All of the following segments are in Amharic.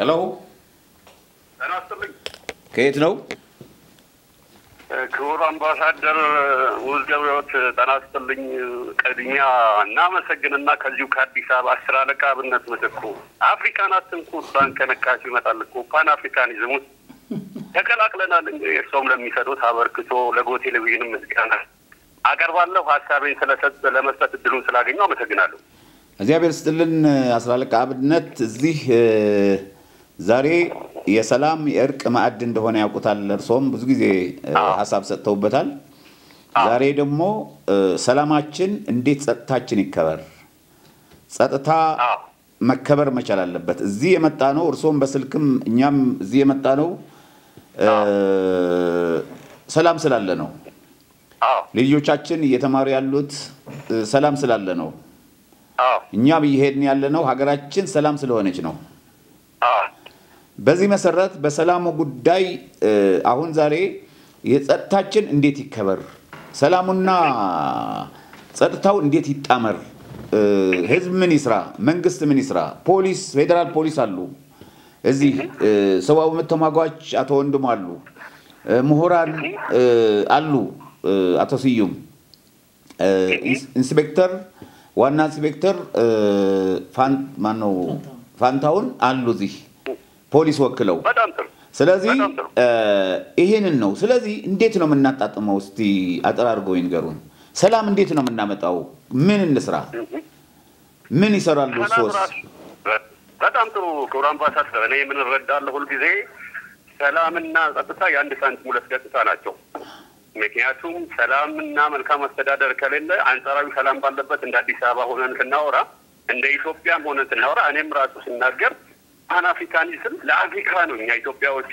ሄሎ ተናስተልኝ ከየት ነው? ክቡር አምባሳደር ውዝገብዮት ተናስተልኝ ቀድኛ እናመሰግንና ከዚሁ ከአዲስ አበባ አስር አለቃ አብነት ምትኩ አፍሪካን አትንኩ ባንከነካሽ ይመጣል እኮ ፓን አፍሪካኒዝም ተቀላቅለናል። እንግዲህ እርሶም ለሚሰጡት አበርክቶ ለጎ ቴሌቪዥንም ምስጋና አቀርባለሁ። ሐሳቤን ስለሰጥ ለመስጠት እድሉን ስላገኘው አመሰግናለሁ። እግዚአብሔር ይስጥልን። አስር አለቃ አብነት እዚህ ዛሬ የሰላም የእርቅ ማዕድ እንደሆነ ያውቁታል። እርሶም ብዙ ጊዜ ሐሳብ ሰጥተውበታል። ዛሬ ደግሞ ሰላማችን እንዴት ጸጥታችን ይከበር፣ ጸጥታ መከበር መቻል አለበት። እዚህ የመጣ ነው እርሶም በስልክም እኛም እዚህ የመጣ ነው ሰላም ስላለ ነው። ልጆቻችን እየተማሩ ያሉት ሰላም ስላለ ነው። እኛም እየሄድን ያለ ነው ሀገራችን ሰላም ስለሆነች ነው። በዚህ መሰረት በሰላሙ ጉዳይ አሁን ዛሬ የጸጥታችን እንዴት ይከበር፣ ሰላሙና ጸጥታው እንዴት ይጣመር፣ ህዝብ ምን ይስራ፣ መንግስት ምን ይስራ፣ ፖሊስ ፌደራል ፖሊስ አሉ፣ እዚህ ሰዋው መተማጓች አቶ ወንድሙ አሉ፣ ምሁራን አሉ፣ አቶ ስዩም ኢንስፔክተር ዋና ኢንስፔክተር ፋንታውን አሉ እዚህ ፖሊስ ወክለው። ስለዚህ ይሄንን ነው። ስለዚህ እንዴት ነው የምናጣጥመው? እስቲ አጠራርገው ይንገሩን። ሰላም እንዴት ነው የምናመጣው? ምን እንስራ? ምን ይሰራሉ ሶስ? በጣም ጥሩ ክቡር አምባሳደር፣ እኔ ምን እረዳለሁ ሁሉ ጊዜ ሰላምና ጸጥታ የአንድ ሳንቲም ሁለት ገጽታ ናቸው። ምክንያቱም ሰላምና መልካም አስተዳደር ከሌለ አንጻራዊ ሰላም ባለበት እንደ አዲስ አበባ ሆነን ስናወራ እንደ ኢትዮጵያም ሆነን ስናወራ እኔም ራሱ ስናገር ፓን አፍሪካኒዝም ለአፍሪካ ነው። እኛ ኢትዮጵያዎች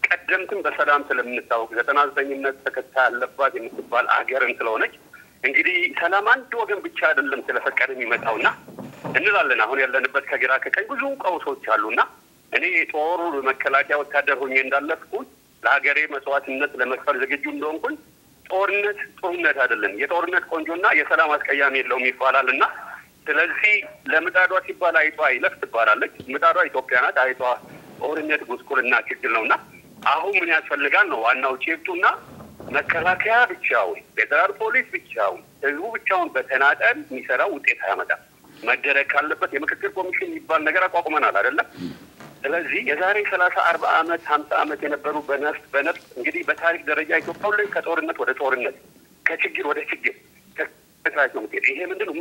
ቀደምትም በሰላም ስለምንታወቅ 99% ተከታይ ያለባት የምትባል አገርን ስለሆነች እንግዲህ ሰላም አንድ ወገን ብቻ አይደለም ስለፈቀደ የሚመጣውና እንላለን። አሁን ያለንበት ከግራ ከቀኝ ብዙ ቀውሶች አሉና እኔ ጦር መከላከያ ወታደር ሆኜ እንዳለፍኩኝ ለሀገሬ መስዋዕትነት ለመክፈል ዝግጁ እንደሆንኩኝ ጦርነት አይደለም የጦርነት ቆንጆና የሰላም አስቀያሚ የለውም ይባላልና ስለዚህ ለምጣዷ ሲባል አይጧ ይለፍ ትባላለች። ምጣዷ ኢትዮጵያ ናት። አይጧ ጦርነት ጉስቁልና ችግር ነውና አሁን ምን ያስፈልጋል ነው ዋናው ጭብጡና መከላከያ ብቻውን ፌደራል ፖሊስ ብቻውን ህዝቡ ብቻውን በተናጠል የሚሰራው ውጤት አያመጣም። መደረግ ካለበት የምክክር ኮሚሽን የሚባል ነገር አቋቁመናል አይደለም። ስለዚህ የዛሬ 30 40 ዓመት 50 ዓመት የነበሩ በነፍስ እንግዲህ በታሪክ ደረጃ ኢትዮጵያ ላይ ከጦርነት ወደ ጦርነት ከችግር ወደ ችግር ተከታታይ ነው። ይሄ ምንድነው?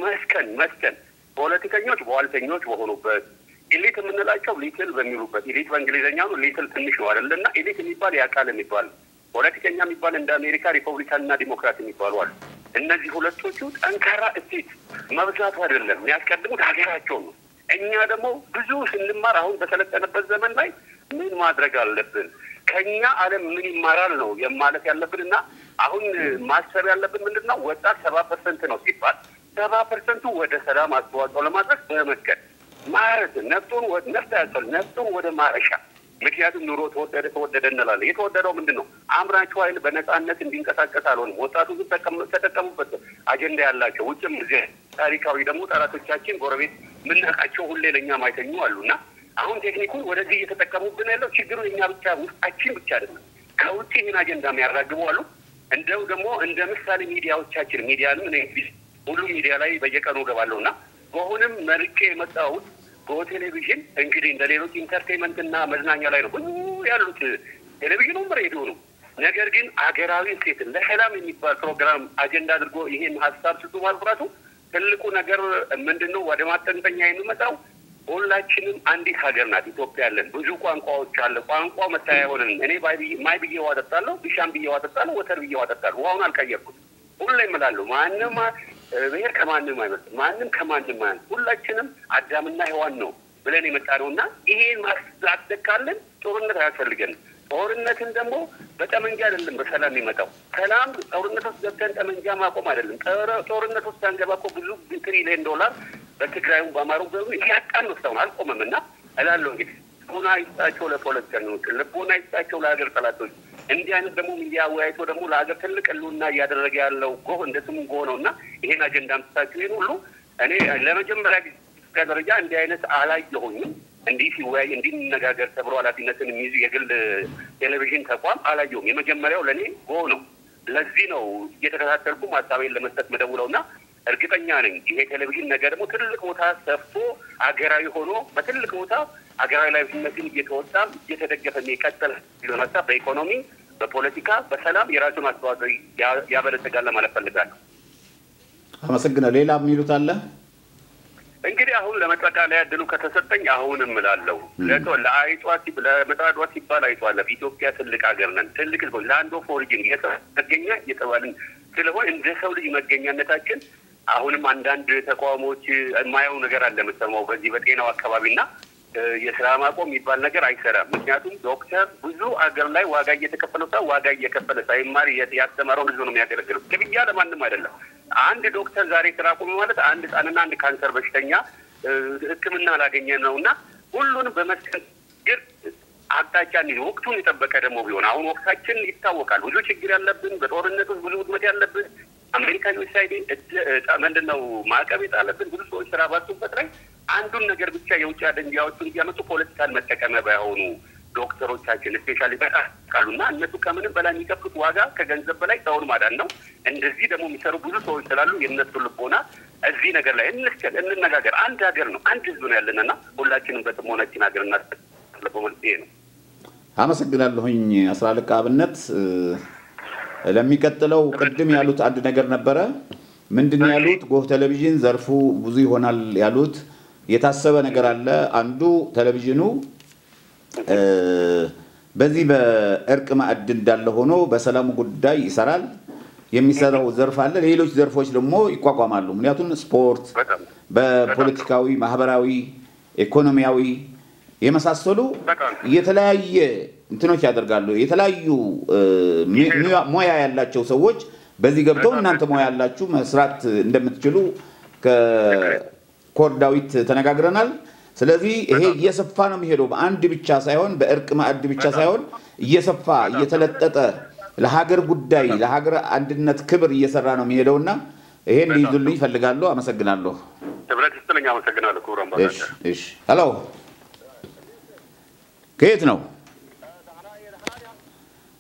መስከን ፖለቲከኞች በዋልተኞች በሆኑበት ኢሊት የምንላቸው ሊትል በሚሉበት ኢሊት በእንግሊዘኛ ነው። ሊትል ትንሽ ነው አይደለና ኢሊት የሚባል ያቃል የሚባል ፖለቲከኛ የሚባል እንደ አሜሪካ ሪፐብሊካንና ዲሞክራት የሚባሉ አሉ። እነዚህ ሁለቶቹ ጠንካራ እሴት መብዛቱ አይደለም የሚያስቀድሙት ሀገራቸው ነው። እኛ ደግሞ ብዙ ስንማር አሁን በሰለጠነበት ዘመን ላይ ምን ማድረግ አለብን? ከኛ ዓለም ምን ይማራል ነው የማለት ያለብንና አሁን ማሰብ ያለብን ምንድነው? ወጣት 70% ነው ሲባል 70% ወደ ሰላም አስተዋጽኦ ለማድረግ በመከድ ማረድ ነፍጡን ወደ ማረሻ። ምክንያቱም ኑሮ ተወደደ እንላለን። የተወደደው ምንድነው? አምራቹ ኃይል በነፃነት እንዲንቀሳቀስ አልሆነም። ወጣቱ ግን ተጠቀሙበት አጀንዳ ያላቸው ውጭም እዚህ ታሪካዊ ደግሞ ጠላቶቻችን ጎረቤት ምናቃቸው ሁሌ ለኛ ማይተኙ አሉና አሁን ቴክኒኩን ወደዚህ እየተጠቀሙብን ያለው ችግሩ የኛ ብቻ ውስጣችን ብቻ አይደለም። ከውጭ ይህን አጀንዳ የሚያራግቡ አሉ። እንደው ደግሞ እንደ ምሳሌ ሚዲያዎቻችን ሚዲያንም እኔ ሁሉ ሚዲያ ላይ በየቀኑ ገባለሁና በሆነም መርጬ የመጣሁት በቴሌቪዥን እንግዲህ እንደ ሌሎች ኢንተርቴይንመንት እና መዝናኛ ላይ ነው ብዙ ያሉት ቴሌቪዥኑም ሬዲዮ ነው። ነገር ግን አገራዊ እሴት ለሰላም የሚባል ፕሮግራም አጀንዳ አድርጎ ይሄን ሐሳብ ስጡ ማልፈራቱ ትልቁ ነገር ምንድነው? ወደ ማጠንጠኛ የሚመጣው ሁላችንም አንዲት ሀገር ናት ኢትዮጵያ ያለን ብዙ ቋንቋዎች አለ። ቋንቋው መታያ ሆነን እኔ ማይ ብዬ ዋጠጣለሁ ቢሻም ብዬ ዋጠጣለሁ ወተር ብዬ ዋጠጣለሁ ውሃውን አልቀየርኩት። ሁሌም እላለሁ ማንም ብሔር ከማንም አይመጣም ማንም ከማንም አይመጣም ሁላችንም አዳምና ሔዋን ነው ብለን የመጣነውና ይሄን ማስደካለን ጦርነት አያስፈልገንም። ጦርነትን ደግሞ በጠመንጃ አይደለም በሰላም የሚመጣው። ሰላም ጦርነት ውስጥ ገብተን ጠመንጃ ማቆም አይደለም። ጦርነት ውስጥ አንገባ እኮ ብዙ ትሪሊየን ዶላር በትግራይም በአማሩ ገቡ ያጣን ነው አልቆመምና እላለሁ እንግዲህ ልቦና ይስጣቸው ለፖለቲከኞች፣ ልቦና ይስጣቸው ለሀገር ጠላቶች። እንዲህ አይነት ደግሞ የሚያወያይቶ ደግሞ ለሀገር ትልቅ ህልውና እያደረገ ያለው ጎህ እንደ ስሙ ጎህ ነውና ይሄን አጀንዳ አምጥታችሁ ይሄን ሁሉ እኔ ለመጀመሪያ ጊዜ ደረጃ እንዲህ አይነት አላየሁኝም። እንዲህ ሲወያይ እንዲነጋገር ተብሎ ኃላፊነትን የሚይዝ የግል ቴሌቪዥን ተቋም አላየሁም። የመጀመሪያው ለእኔ ጎ ነው። ለዚህ ነው እየተከታተልኩ ሀሳቤን ለመስጠት መደውለውና እርግጠኛ ነኝ ይሄ ቴሌቪዥን ነገ ደግሞ ትልቅ ቦታ ሰፍቶ አገራዊ ሆኖ በትልቅ ቦታ አገራዊ ኃላፊነትን እየተወጣ እየተደገፈ የሚቀጥል ሊሆንታ በኢኮኖሚ በፖለቲካ በሰላም የራሱን አስተዋጽኦ ያበለጽጋል ለማለት ፈልጋለሁ። አመሰግናለሁ። ሌላ የሚሉት አለ? እንግዲህ አሁን ለመጠቃለያ እድሉ ከተሰጠኝ አሁንም እላለሁ ለመጣዷ ሲባል አይቷል። ኢትዮጵያ ትልቅ ሀገር ነን። ትልቅ ህዝብ ላንድ ኦፍ ኦሪጂን የተገኘ የተባልን ስለሆነ እንደ ሰው ልጅ መገኛነታችን አሁንም አንዳንድ ተቋሞች የማየው ነገር አለ መሰማው በዚህ በጤናው አካባቢና የስራ ማቆም የሚባል ነገር አይሰራም። ምክንያቱም ዶክተር ብዙ አገር ላይ ዋጋ እየተከፈለው ሰው ዋጋ እየከፈለ ሳይማር ያስተማረውን ህዝብ ነው የሚያገለግለው። ክፍያ ለማንም አይደለም። አንድ ዶክተር ዛሬ ስራ ቆመ ማለት አንድ ህጻንና አንድ ካንሰር በሽተኛ ሕክምና ላገኘ ነውና ሁሉንም በመስከር አቅጣጫን ወቅቱን የጠበቀ ደግሞ ቢሆን አሁን ወቅታችን ይታወቃል። ብዙ ችግር ያለብን በጦርነት ብዙ ውድመት ያለብን አሜሪካ ዩኤስአይዲ ምንድነው ማዕቀብ የጣለብን ብዙ ሰዎች ስራ ባጡበት ላይ አንዱን ነገር ብቻ የውጭ አደንጃዎችን እያመጡ ፖለቲካን መጠቀሚያ ባይሆኑ ዶክተሮቻችን ስፔሻሊ በቃሉና እነሱ ከምንም በላይ የሚከፍሉት ዋጋ ከገንዘብ በላይ ሰውን ማዳን ነው። እንደዚህ ደግሞ የሚሰሩ ብዙ ሰዎች ስላሉ የእነሱ ልቦና እዚህ ነገር ላይ እንነጋገር። አንድ ሀገር ነው፣ አንድ ህዝብ ነው ያለንና ሁላችንም በጥሞናችን ሀገር እናስተላልፈው መልስ ይሄ ነው። አመሰግናለሁኝ አስራ አለቃ አብነት። ለሚቀጥለው ቅድም ያሉት አንድ ነገር ነበረ። ምንድነው ያሉት? ጎህ ቴሌቪዥን ዘርፉ ብዙ ይሆናል ያሉት የታሰበ ነገር አለ። አንዱ ቴሌቪዥኑ በዚህ በእርቅ ማዕድ እንዳለ ሆኖ በሰላሙ ጉዳይ ይሰራል። የሚሰራው ዘርፍ አለ። ሌሎች ዘርፎች ደግሞ ይቋቋማሉ። ምክንያቱም ስፖርት፣ በፖለቲካዊ፣ ማህበራዊ፣ ኢኮኖሚያዊ የመሳሰሉ የተለያየ እንትኖች ያደርጋሉ። የተለያዩ ሙያ ያላቸው ሰዎች በዚህ ገብተው እናንተ ሙያ ያላችሁ መስራት እንደምትችሉ ከኮርዳዊት ተነጋግረናል። ስለዚህ ይሄ እየሰፋ ነው የሚሄደው። በአንድ ብቻ ሳይሆን በእርቅ ማዕድ ብቻ ሳይሆን እየሰፋ እየተለጠጠ ለሀገር ጉዳይ ለሀገር አንድነት ክብር እየሰራ ነው የሚሄደውና ይሄን ሊይዙልኝ ፈልጋለሁ። አመሰግናለሁ። ህብረት ይስጥልኝ። አመሰግናለሁ ክቡር አምባሳደር። እሺ ሄሎ፣ ከየት ነው?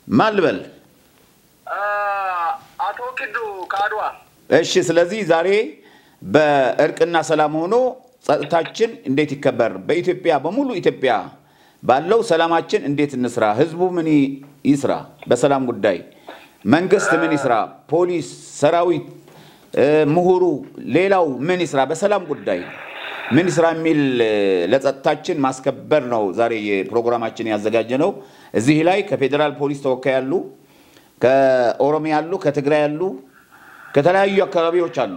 ማን ልበል? አቶ ኪዱ ከአድዋ። እሺ፣ ስለዚህ ዛሬ በእርቅና ሰላም ሆኖ ጸጥታችን እንዴት ይከበር? በኢትዮጵያ በሙሉ ኢትዮጵያ ባለው ሰላማችን እንዴት እንስራ? ህዝቡ ምን ይስራ? በሰላም ጉዳይ መንግስት ምን ይስራ? ፖሊስ፣ ሰራዊት፣ ምሁሩ፣ ሌላው ምን ይስራ? በሰላም ጉዳይ ምን ይስራ የሚል ለጸጥታችን ማስከበር ነው ዛሬ ፕሮግራማችን ያዘጋጀነው። እዚህ ላይ ከፌደራል ፖሊስ ተወካይ ያሉ፣ ከኦሮሚያ ያሉ፣ ከትግራይ ያሉ፣ ከተለያዩ አካባቢዎች አሉ።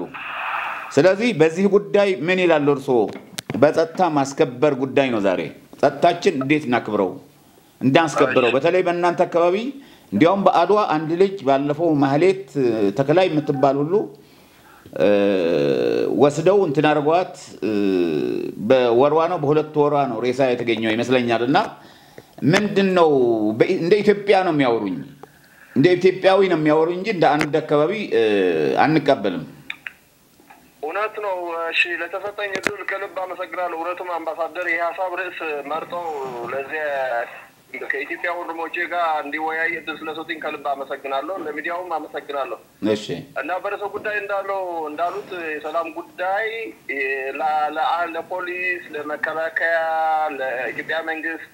ስለዚህ በዚህ ጉዳይ ምን ይላል እርሶ? በጸጥታ ማስከበር ጉዳይ ነው ዛሬ። ጸጥታችን እንዴት እናክብረው እንዳስከብረው? በተለይ በእናንተ አካባቢ እንዲያውም በአድዋ አንድ ልጅ ባለፈው ማህሌት ተከላይ የምትባል ሁሉ ወስደው እንትን አርጓት በወርዋ ነው በሁለት ወርዋ ነው ሬሳ የተገኘው ይመስለኛልና ምንድነው እንደ ኢትዮጵያ ነው የሚያወሩኝ? እንደ ኢትዮጵያዊ ነው የሚያወሩኝ እንጂ እንደ አንድ አካባቢ አንቀበልም። እውነት ነው። እሺ፣ ለተሰጠኝ እድል ከልብ አመሰግናለሁ። እውነቱም አምባሳደር የሀሳብ ርዕስ መርጠው ለዚህ ከኢትዮጵያ ወንድሞቼ ጋር እንዲወያይ እድል ስለሰጡኝ ከልብ አመሰግናለሁ። ለሚዲያውም አመሰግናለሁ። እሺ። እና በርዕሰ ጉዳይ እንዳሉት የሰላም ጉዳይ ለፖሊስ፣ ለመከላከያ፣ ለኢትዮጵያ መንግስት፣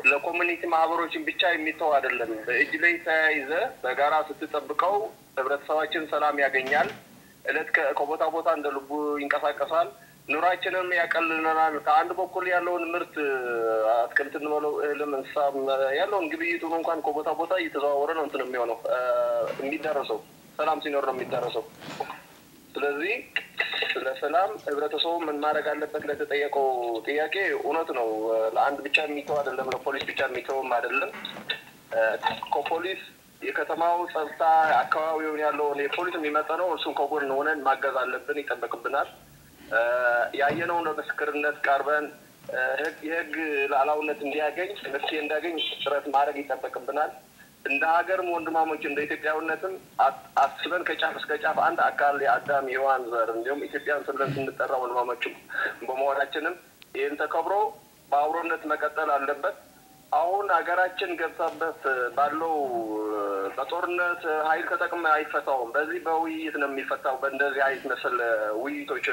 ለኮሚኒቲ ማህበሮችን ብቻ የሚተው አይደለም። በእጅ ላይ ተያይዘ በጋራ ስትጠብቀው ህብረተሰባችን ሰላም ያገኛል። እለት ከቦታ ቦታ እንደ ልቡ ይንቀሳቀሳል። ኑራችንን ያቀልልናል። ከአንድ በኩል ያለውን ምርት አትክልትን ነው ለምንሳም ያለውን ግብይቱን እንኳን ከቦታ ቦታ እየተዘዋወረ ነው እንትን የሚሆነው የሚደረሰው ሰላም ሲኖር ነው የሚደረሰው። ስለዚህ ለሰላም ህብረተሰቡ ምን ማድረግ አለበት? ለተጠየቀው ጥያቄ እውነት ነው። ለአንድ ብቻ የሚተው አይደለም፣ ለፖሊስ ብቻ የሚተውም አይደለም። ከፖሊስ የከተማው ጸጥታ አካባቢውን ያለውን የፖሊስ የሚመጣው እሱን ከጎን ሆነን ማገዝ አለብን፣ ይጠበቅብናል። ያየነውን ለምስክርነት ቀርበን የህግ ሉዓላዊነት እንዲያገኝ መፍትሄ እንዲያገኝ ጥረት ማድረግ ይጠበቅብናል። እንደ ሀገርም ወንድማሞች እንደ ኢትዮጵያዊነትም አስበን ከጫፍ እስከ ጫፍ አንድ አካል የአዳም የሔዋን ዘር እንዲሁም ኢትዮጵያን ስለን ስንጠራ ወንድማሞችም በመሆናችንም ይህን ተከብሮ በአብሮነት መቀጠል አለበት። አሁን ሀገራችን ገብታበት ባለው በጦርነት ኃይል ተጠቅመ አይፈታውም። በዚህ በውይይት ነው የሚፈታው። በእንደዚህ አይነት መሰል ውይይቶች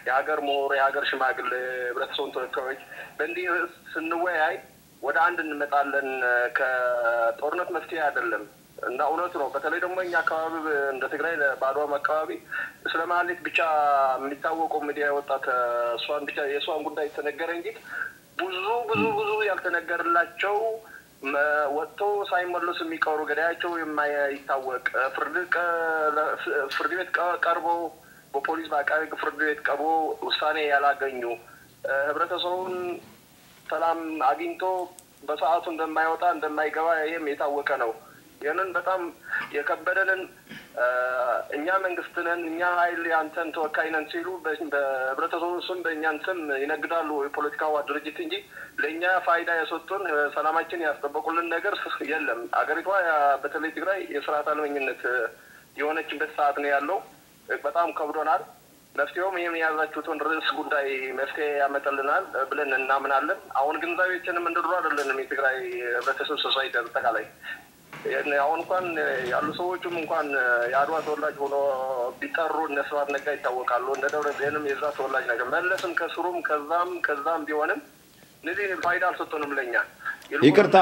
የሀገር ምሁር፣ የሀገር ሽማግሌ፣ ህብረተሰቡን ተወካዮች በእንዲህ ስንወያይ ወደ አንድ እንመጣለን። ከጦርነት መፍትሄ አይደለም እና እውነት ነው። በተለይ ደግሞ እኛ አካባቢ እንደ ትግራይ በአድዋም አካባቢ ስለ ማህሌት ብቻ የሚታወቀው ሚዲያ የወጣት እሷን ብቻ የእሷን ጉዳይ ተነገረ እንጂ ብዙ ያልተነገርላቸው ወጥተው ሳይመለሱ የሚቀሩ ገዳያቸው የማይታወቅ ፍርድ ቤት ቀርቦ በፖሊስ በአቃቤ ፍርድ ቤት ቀርቦ ውሳኔ ያላገኙ ህብረተሰቡን ሰላም አግኝቶ በሰዓቱ እንደማይወጣ እንደማይገባ ይሄም የታወቀ ነው። ያንን በጣም የከበደንን እኛ መንግስት ነን እኛ ኃይል ያንተን ተወካይ ነን ሲሉ በህብረተሰቡ ስም በእኛን ስም ይነግዳሉ የፖለቲካው ድርጅት እንጂ ለእኛ ፋይዳ የሰጡን ሰላማችን ያስጠበቁልን ነገር የለም። አገሪቷ በተለይ ትግራይ የስርዓት አልበኝነት የሆነችበት ሰዓት ነው ያለው። በጣም ከብዶናል። መፍትሄውም ይሄን ያዛችሁትን ርዕስ ጉዳይ መፍትሄ ያመጣልናል ብለን እናምናለን። አሁን ግንዛቤያችንም እንደድሮ አይደለንም። የትግራይ ህብረተሰብ ሶሳይቲ አጠቃላይ አሁን እንኳን ያሉ ሰዎችም እንኳን የአድዋ ተወላጅ ሆኖ ቢጠሩ እነ ስብሐት ነጋ ይታወቃሉ። እንደ ደብረጽዮንም የዛ ተወላጅ ናቸው። መለስም ከስሩም ከዛም ቢሆንም እነዚህ ፋይዳ አልሰጡንም ለኛ። ይቅርታ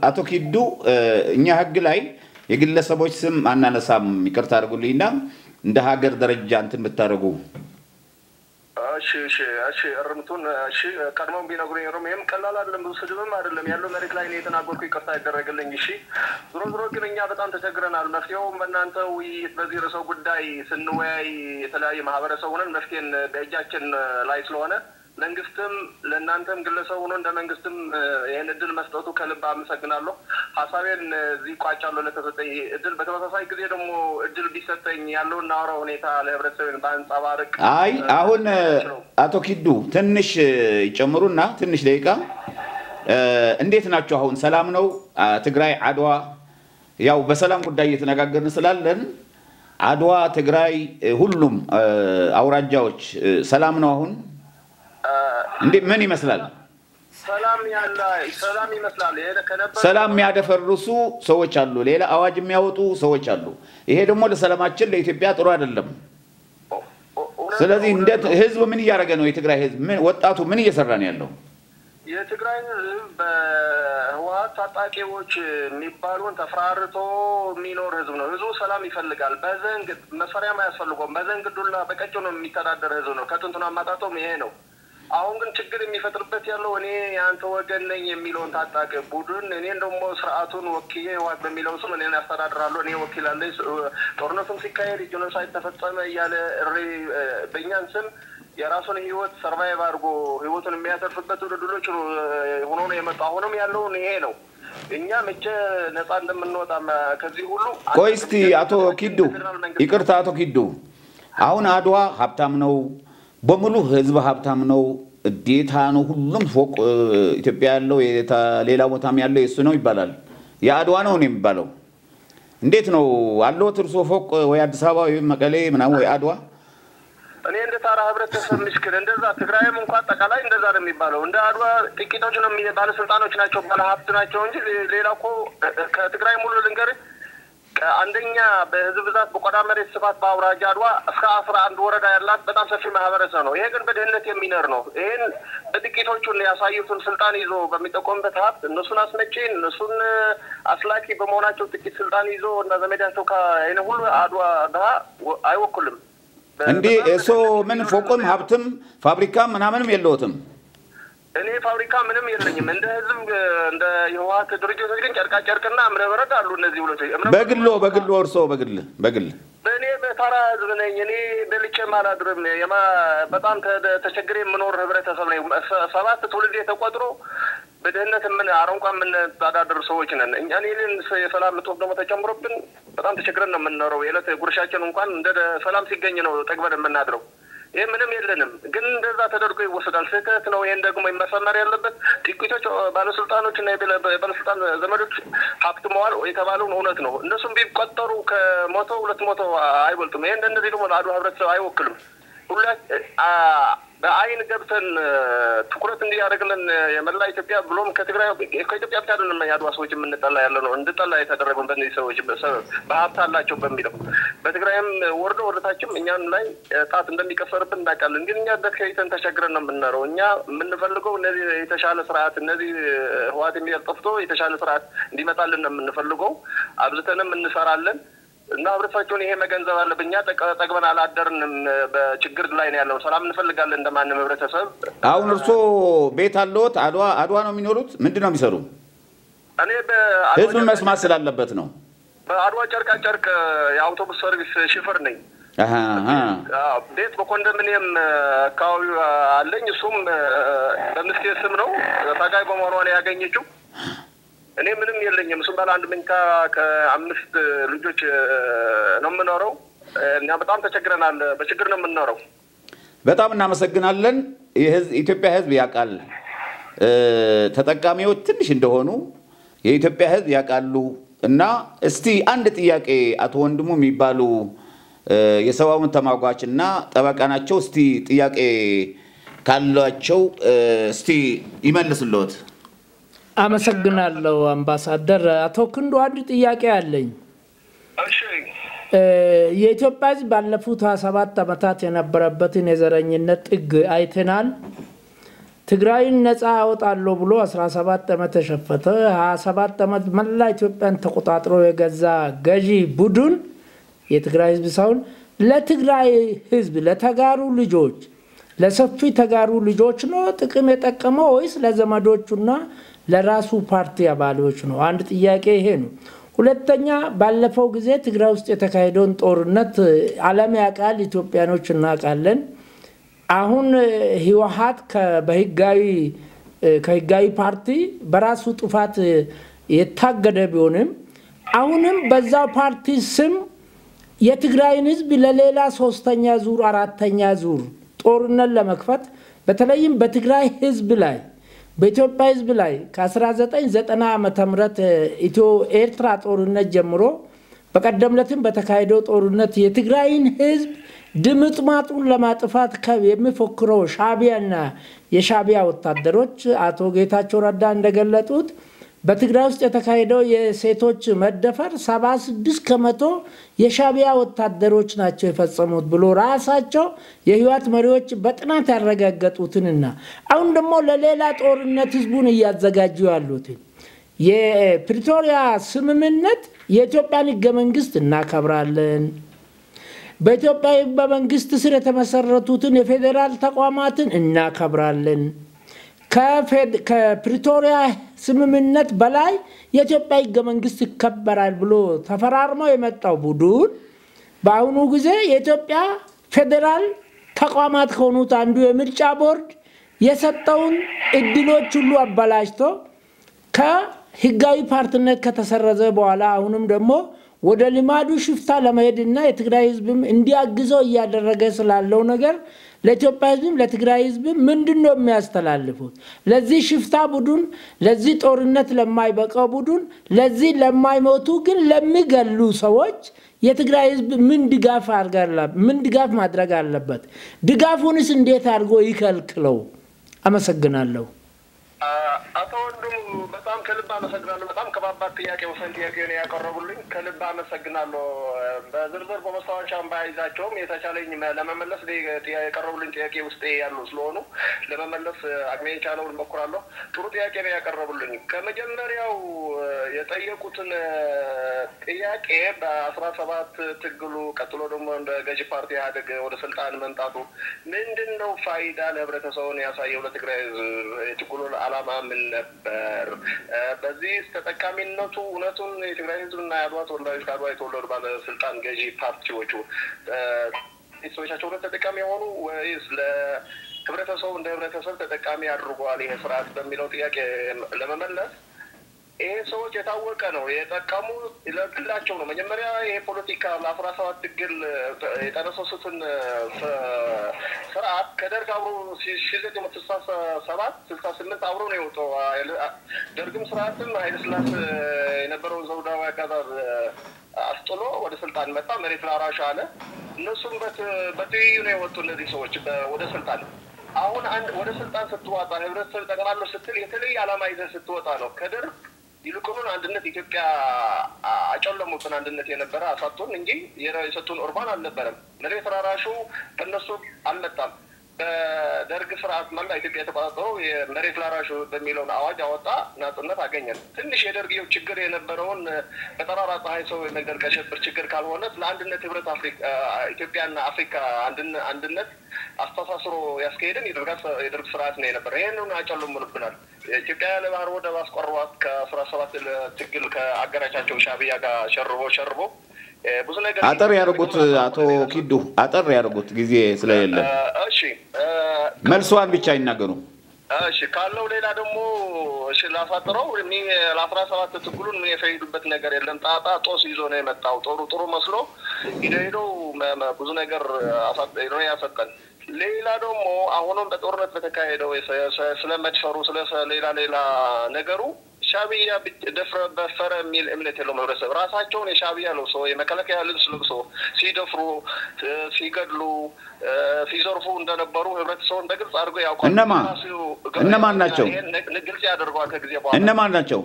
አቶ ኪዱ እኛ ህግ ላይ የግለሰቦች ስም አናነሳም። ይቅርታ አድርጉልኝና እንደ ሀገር ደረጃ እንትን ብታረጉ እሺ እርምቱን ቀድሞም ቢነግሩኝ ይሄም ቀላል አይደለም። ብዙ ስድብም አይደለም ያለው መሬት ላይ ነው የተናገርኩ። ይቅርታ ያደረግልኝ። እሺ ዞሮ ግን እኛ በጣም ተቸግረናል። መፍትሄውም በእናንተ ውይይት በዚህ ርዕሰ ጉዳይ ስንወያይ የተለያየ ማህበረሰብ ሆነን መፍትሄን በእጃችን ላይ ስለሆነ መንግስትም ለእናንተም ግለሰብ ሆኖ እንደ መንግስትም ይሄን እድል መስጠቱ ከልብ አመሰግናለሁ። ሐሳቤን እዚህ ቋጫለሁ ለተሰጠኝ እድል። በተመሳሳይ ጊዜ ደግሞ እድል ቢሰጠኝ ያለውን አውራው ሁኔታ ለህብረተሰብን ባንጸባርቅ። አሁን አቶ ኪዱ ትንሽ ይጨምሩና ትንሽ ደቂቃ እንዴት ናችሁ? አሁን ሰላም ነው? ትግራይ አድዋ ያው በሰላም ጉዳይ እየተነጋገርን ስላለን አድዋ ትግራይ ሁሉም አውራጃዎች ሰላም ነው አሁን? እንዴ ምን ይመስላል? ሰላም ይመስላል። ሰላም የሚያደፈርሱ ሰዎች አሉ፣ ሌላ አዋጅ የሚያወጡ ሰዎች አሉ። ይሄ ደግሞ ለሰላማችን ለኢትዮጵያ ጥሩ አይደለም። ስለዚህ እንዴት ህዝብ ምን እያደረገ ነው? የትግራይ ህዝብ ወጣቱ ምን እየሰራ ነው ያለው? የትግራይ ህዝብ በህወሓት ታጣቂዎች የሚባሉን ተፈራርቶ የሚኖር ህዝብ ነው። ህዝቡ ሰላም ይፈልጋል። በዘንግ መሳሪያም አያስፈልገውም። በዘንግ ዱላ በቀጭኑ የሚተዳደር ህዝብ ነው። ከጥንቱን አማጣቶም ይሄ ነው። አሁን ግን ችግር የሚፈጥርበት ያለው እኔ ያንተ ወገን ነኝ የሚለውን ታጣቂ ቡድን እኔን ደግሞ ስርዓቱን ወክዬ ህወሓት በሚለው ስም እኔን ያስተዳድራለሁ እኔ ወኪላለሁ ጦርነቱን ሲካሄድ ጄኖሳይድ ተፈጸመ እያለ በእኛን ስም የራሱን ህይወት ሰርቫይቭ አድርጎ ህይወቱን የሚያተርፍበት ድሎች ሆኖ ነው የመጣው። አሁንም ያለውን ይሄ ነው። እኛ መቼ ነፃ እንደምንወጣ ከዚህ ሁሉ ቆይ እስቲ አቶ ኪዱ ይቅርታ አቶ ኪዱ አሁን አድዋ ሀብታም ነው በሙሉ ህዝብ ሀብታም ነው ዴታ ነው ሁሉም ፎቅ ኢትዮጵያ ያለው ሌላ ቦታም ያለው እሱ ነው ይባላል። የአድዋ ነው የሚባለው። እንዴት ነው አለው ትርሶ ፎቅ ወይ አዲስ አበባ ወይ መቀሌ ምናምን ወይ አድዋ? እኔ እንደ ታራ ህብረተሰብ ምስክር እንደዛ ትግራይም እንኳን አጠቃላይ እንደዛ ነው የሚባለው። እንደ አድዋ ጥቂቶች ነው ባለስልጣኖች ናቸው ባለ ሀብት ናቸው እንጂ ሌላ እኮ ከትግራይ ሙሉ ልንገር አንደኛ በህዝብ ብዛት በቆዳ መሬት ስፋት በአውራጃ አድዋ እስከ 11 ወረዳ ያላት በጣም ሰፊ ማህበረሰብ ነው። ይሄ ግን በድህነት የሚኖር ነው። ይሄን በጥቂቶቹን ያሳዩትን ስልጣን ይዞ በሚጠቆምበት ሀብት እነሱን አስመጪ እነሱን አስላኪ በመሆናቸው ጥቂት ስልጣን ይዞ እና ዘመዳቸው ከአይነ ሁሉ አድዋ ድሃ አይወክልም። እንዴ እሱ ምን ፎቅም ሀብትም ፋብሪካም ምናምንም የለውትም? እኔ ፋብሪካ ምንም የለኝም። እንደ ህዝብ እንደ የህወሓት ድርጅቶች ግን ጨርቃ ጨርቅና እምነበረድ አሉ። እነዚህ ሁሉ በግሎ እርሶ በግል እኔ በተራ ህዝብ ነኝ። እኔ በልቼም አላድርም። በጣም ተቸግሬ የምኖር ህብረተሰብ ነኝ። 7 ትውልድ ተቆጥሮ በድህነት ምን አረንቋ ምን ታዳድር ሰዎች ነን። እኛ እኔን የሰላም እጦት ደግሞ ተጨምሮብን በጣም ተቸግረን ነው የምንኖረው። የዕለት ጉርሻችን እንኳን እንደ ሰላም ሲገኝ ነው ጠግበን የምናድረው። ይሄ ምንም የለንም። ግን እንደዛ ተደርጎ ይወሰዳል። ስህተት ነው። ይሄን ደግሞ መሰመር ያለበት ጥቂቶች ባለስልጣኖች እና የባለስልጣን ዘመዶች ሀብት መዋል የተባለውን እውነት ነው። እነሱም ቢቆጠሩ ከ100 200 አይበልጡም። ይሄ እንደዚህ ደግሞ አድዋ ህብረተሰብ አይወክልም። በአይን ገብተን ትኩረት እንዲያደርግልን የመላ ኢትዮጵያ ብሎም ከትግራይ ከኢትዮጵያ ብቻ አይደለም ያድዋ ሰዎች የምንጠላ ያለ ነው እንድጠላ የተደረገው በእነዚህ ሰዎች በሀብት አላቸው በሚለው በትግራይም ወርዶ ወደታችም እኛን ላይ ጣት እንደሚቀሰርብን እናውቃለን። ግን እኛ ደከይተን ተቸግረን ነው የምንኖረው። እኛ የምንፈልገው እነዚህ የተሻለ ስርዓት እነዚህ ህዋት የሚያጠፍቶ የተሻለ ስርዓት እንዲመጣልን ነው የምንፈልገው። አብዝተንም እንሰራለን እና ህብረተሰባችን ይሄ መገንዘብ አለብኛ። ጠግበን አላደርንም በችግር ላይ ነው ያለው። ሰላም እንፈልጋለን እንደማንም ህብረተሰብ። አሁን እርሶ ቤት አለዎት? አድዋ ነው የሚኖሩት? ምንድነው የሚሰሩ? እኔ ህዝብ መስማት ስላለበት ነው። በአድዋ ጨርቃ ጨርቅ የአውቶቡስ ሰርቪስ ሹፌር ነኝ። ቤት በኮንዶሚኒየም አካባቢ አለኝ። እሱም በምስቴ ስም ነው። ታጋይ በመሆኗ ነው ያገኘችው። እኔ ምንም የለኝም። እሱም ባለ አንድ መኝታ ከ5 ልጆች ነው የምኖረው። እና በጣም ተቸግረናል። በችግር ነው የምንኖረው። በጣም እናመሰግናለን። የኢትዮጵያ ህዝብ ያውቃል ተጠቃሚዎች ትንሽ እንደሆኑ የኢትዮጵያ ህዝብ ያውቃሉ። እና እስቲ አንድ ጥያቄ አቶ ወንድሙ የሚባሉ የሰብአዊ መብት ተሟጋችና ጠበቃ ናቸው። እስቲ ጥያቄ ካላቸው እስቲ ይመልሱልዎት። አመሰግናለሁ አምባሳደር። አቶ ክንዱ አንድ ጥያቄ አለኝ። እሺ የኢትዮጵያ ህዝብ ባለፉት 27 ዓመታት የነበረበትን የዘረኝነት ጥግ አይተናል። ትግራይን ነፃ አወጣለሁ ብሎ 17 ዓመት ተሸፈተ። 27 ዓመት መላ ኢትዮጵያን ተቆጣጥሮ የገዛ ገዢ ቡድን የትግራይ ህዝብ ሳይሆን ለትግራይ ህዝብ ለተጋሩ ልጆች ለሰፊ ተጋሩ ልጆች ነው ጥቅም የጠቀመው ወይስ ለዘመዶቹና ለራሱ ፓርቲ አባሎች ነው? አንድ ጥያቄ ይሄ ነው። ሁለተኛ ባለፈው ጊዜ ትግራይ ውስጥ የተካሄደውን ጦርነት ዓለም ያውቃል፣ ኢትዮጵያኖች እናውቃለን። አሁን ህወሓት ከህጋዊ ፓርቲ በራሱ ጥፋት የታገደ ቢሆንም አሁንም በዛው ፓርቲ ስም የትግራይን ህዝብ ለሌላ 3ኛ ዙር 4ኛ ዙር ጦርነት ለመክፈት በተለይም በትግራይ ህዝብ ላይ በኢትዮጵያ ህዝብ ላይ ከ1990 ዓመተ ምህረት ኢትዮ ኤርትራ ጦርነት ጀምሮ በቀደምለትም በተካሄደው ጦርነት የትግራይን ህዝብ ድምጥማጡን ለማጥፋት የሚፎክረው ሻቢያና የሻቢያ ወታደሮች አቶ ጌታቸው ረዳ እንደገለጡት በትግራይ ውስጥ የተካሄደው የሴቶች መደፈር 76% የሻቢያ ወታደሮች ናቸው የፈጸሙት ብሎ ራሳቸው የህይወት መሪዎች በጥናት ያረጋገጡትንና አሁን ደግሞ ለሌላ ጦርነት ህዝቡን እያዘጋጁ ያሉት የፕሪቶሪያ ስምምነት የኢትዮጵያን ህገ መንግስት እናከብራለን፣ በኢትዮጵያ ህገ መንግስት ስር የተመሰረቱትን የፌደራል ተቋማትን እናከብራለን፣ ከፕሪቶሪያ ስምምነት በላይ የኢትዮጵያ ህገ መንግስት ይከበራል ብሎ ተፈራርመው የመጣው ቡድን በአሁኑ ጊዜ የኢትዮጵያ ፌደራል ተቋማት ከሆኑት አንዱ የምርጫ ቦርድ የሰጠውን እድሎች ሁሉ አበላሽቶ ከህጋዊ ፓርቲነት ከተሰረዘ በኋላ አሁንም ደግሞ ወደ ልማዱ ሽፍታ ለመሄድና የትግራይ ህዝብም እንዲያግዘው እያደረገ ስላለው ነገር ለኢትዮጵያ ህዝብ ለትግራይ ህዝብ ምንድነው የሚያስተላልፉት? ለዚህ ሽፍታ ቡድን ለዚህ ጦርነት ለማይበቃው ቡድን ለዚህ ለማይሞቱ ግን ለሚገሉ ሰዎች የትግራይ ህዝብ ምን ድጋፍ ማድረግ አለበት? ድጋፉንስ እንዴት አድርጎ ይከልክለው? አመሰግናለሁ። አቶ ወንድሙ በጣም ከልብ አመሰግናለሁ። በጣም ከባባድ ጥያቄ ወሰን ጥያቄ ነው ያቀረቡልኝ። ከልብ አመሰግናለሁ። በዝርዝር በመስተዋሻም ባይዛቸውም የተቻለኝ ለመመለስ ያቀረቡልኝ ጥያቄ ውስጥ ያሉ ስለሆኑ ለመመለስ አቅሜ የቻለውን ሞክራለሁ። ጥሩ ጥያቄ ነው ያቀረቡልኝ። ከመጀመሪያው የጠየቁትን ጥያቄ በ17 ትግሉ ቀጥሎ ደግሞ እንደ ገዢ ፓርቲ ኢህአዴግ ወደ ስልጣን መምጣቱ ምንድነው ፋይዳ ለህብረተሰቡን ያሳየው? ለትግራይ የትግሉ ዓላማ ምን ነበር? በዚህ ተጠቃሚነቱ እውነቱን የትግራይ ህዝብና የአድዋ ተወላጆች ከአድዋ የተወለዱ ባለስልጣን ገዢ ፓርቲዎቹ ሰዎቻቸው ተጠቃሚ የሆኑ ወይስ ለህብረተሰቡ እንደ ህብረተሰብ ተጠቃሚ አድርጓል ይሄ ስርዓት በሚለው ጥያቄ ለመመለስ ይሄ ሰዎች የታወቀ ነው የጠቀሙ ለግላቸው ነው። መጀመሪያ ይሄ ፖለቲካ ለ17 ትግል የጠነሰሱትን ስርዓት ከደርግ አብሮ ሲሽልት የምትሳሰባት አብሮ ነው የወጣው። ደርግም ስርዓትም ኃይለሥላሴ የነበረውን ዘውዳዊ አገዛዝ አስጥሎ ወደ ስልጣን መጣ። መሬት ላራሽ አለ። እነሱም በትይዩ ነው የወጡ እነዚህ ሰዎች ወደ ስልጣን አሁን አንድ ወደ ስልጣን ስትወጣ ህብረተሰብ ጠቅማለሁ ስትል የተለየ ዓላማ ይዘህ ስትወጣ ነው። ከደርግ ይልቁኑን አንድነት ኢትዮጵያ አጨለሙብን አንድነት የነበረ አሳጡን እንጂ የሰጡን ኡርባን አልነበረም። መሬት ተራራሹ በእነሱ አልመጣም። በደርግ ስርዓት መላ ኢትዮጵያ የተቆጣጠረው የመሬት ላራሹ በሚለውን አዋጅ አወጣ፣ ናጽነት አገኘን። ትንሽ የደርግየው ችግር የነበረውን በጠራራ ፀሐይ ሰው የመግደል ከሽብር ችግር ካልሆነ ለአንድነት ህብረት ኢትዮጵያና አፍሪካ አንድነት አስተሳስሮ ያስከሄድን የደርግ ስርዓት ነው የነበረ። ይህንን አጨልሙብናል። ኢትዮጵያ ለባህር ወደብ አስቆርቧት ከ17 ትግል ከአገራቻቸው ሻዕቢያ ጋር ሸርቦ ብዙ ነገር አጠር ያርጉት አቶ ኪዱ አጠር ያርጉት ጊዜ ስለሌለ እሺ መልሷን ብቻ ይናገሩ እሺ ካለው ሌላ ደግሞ እሺ ላፋጥረው ለ17 ትግሉን ምን የፈይዱበት ነገር የለም ጣጣ ጦስ ይዞ ነው የመጣው ጥሩ መስሎ ሄዶ ብዙ ነገር አሳጥሮ ያሰጠን ሌላ ደግሞ አሁንም በጦርነት በተካሄደው ስለመድፈሩ ሌላ ነገሩ ሻዕቢያ በፈረ የሚል እምነት የለው ማህበረሰብ ራሳቸውን የሻዕቢያ ነው ሰው የመከላከያ ልብስ ለብሶ ሲደፍሩ ሲገድሉ ሲዘርፉ እንደነበሩ ህብረተሰቡን በግልጽ አድርጎ ያውቃል። እነማን ናቸው? ግልጽ ያደርጓል። ከጊዜ በኋላ እነማን ናቸው?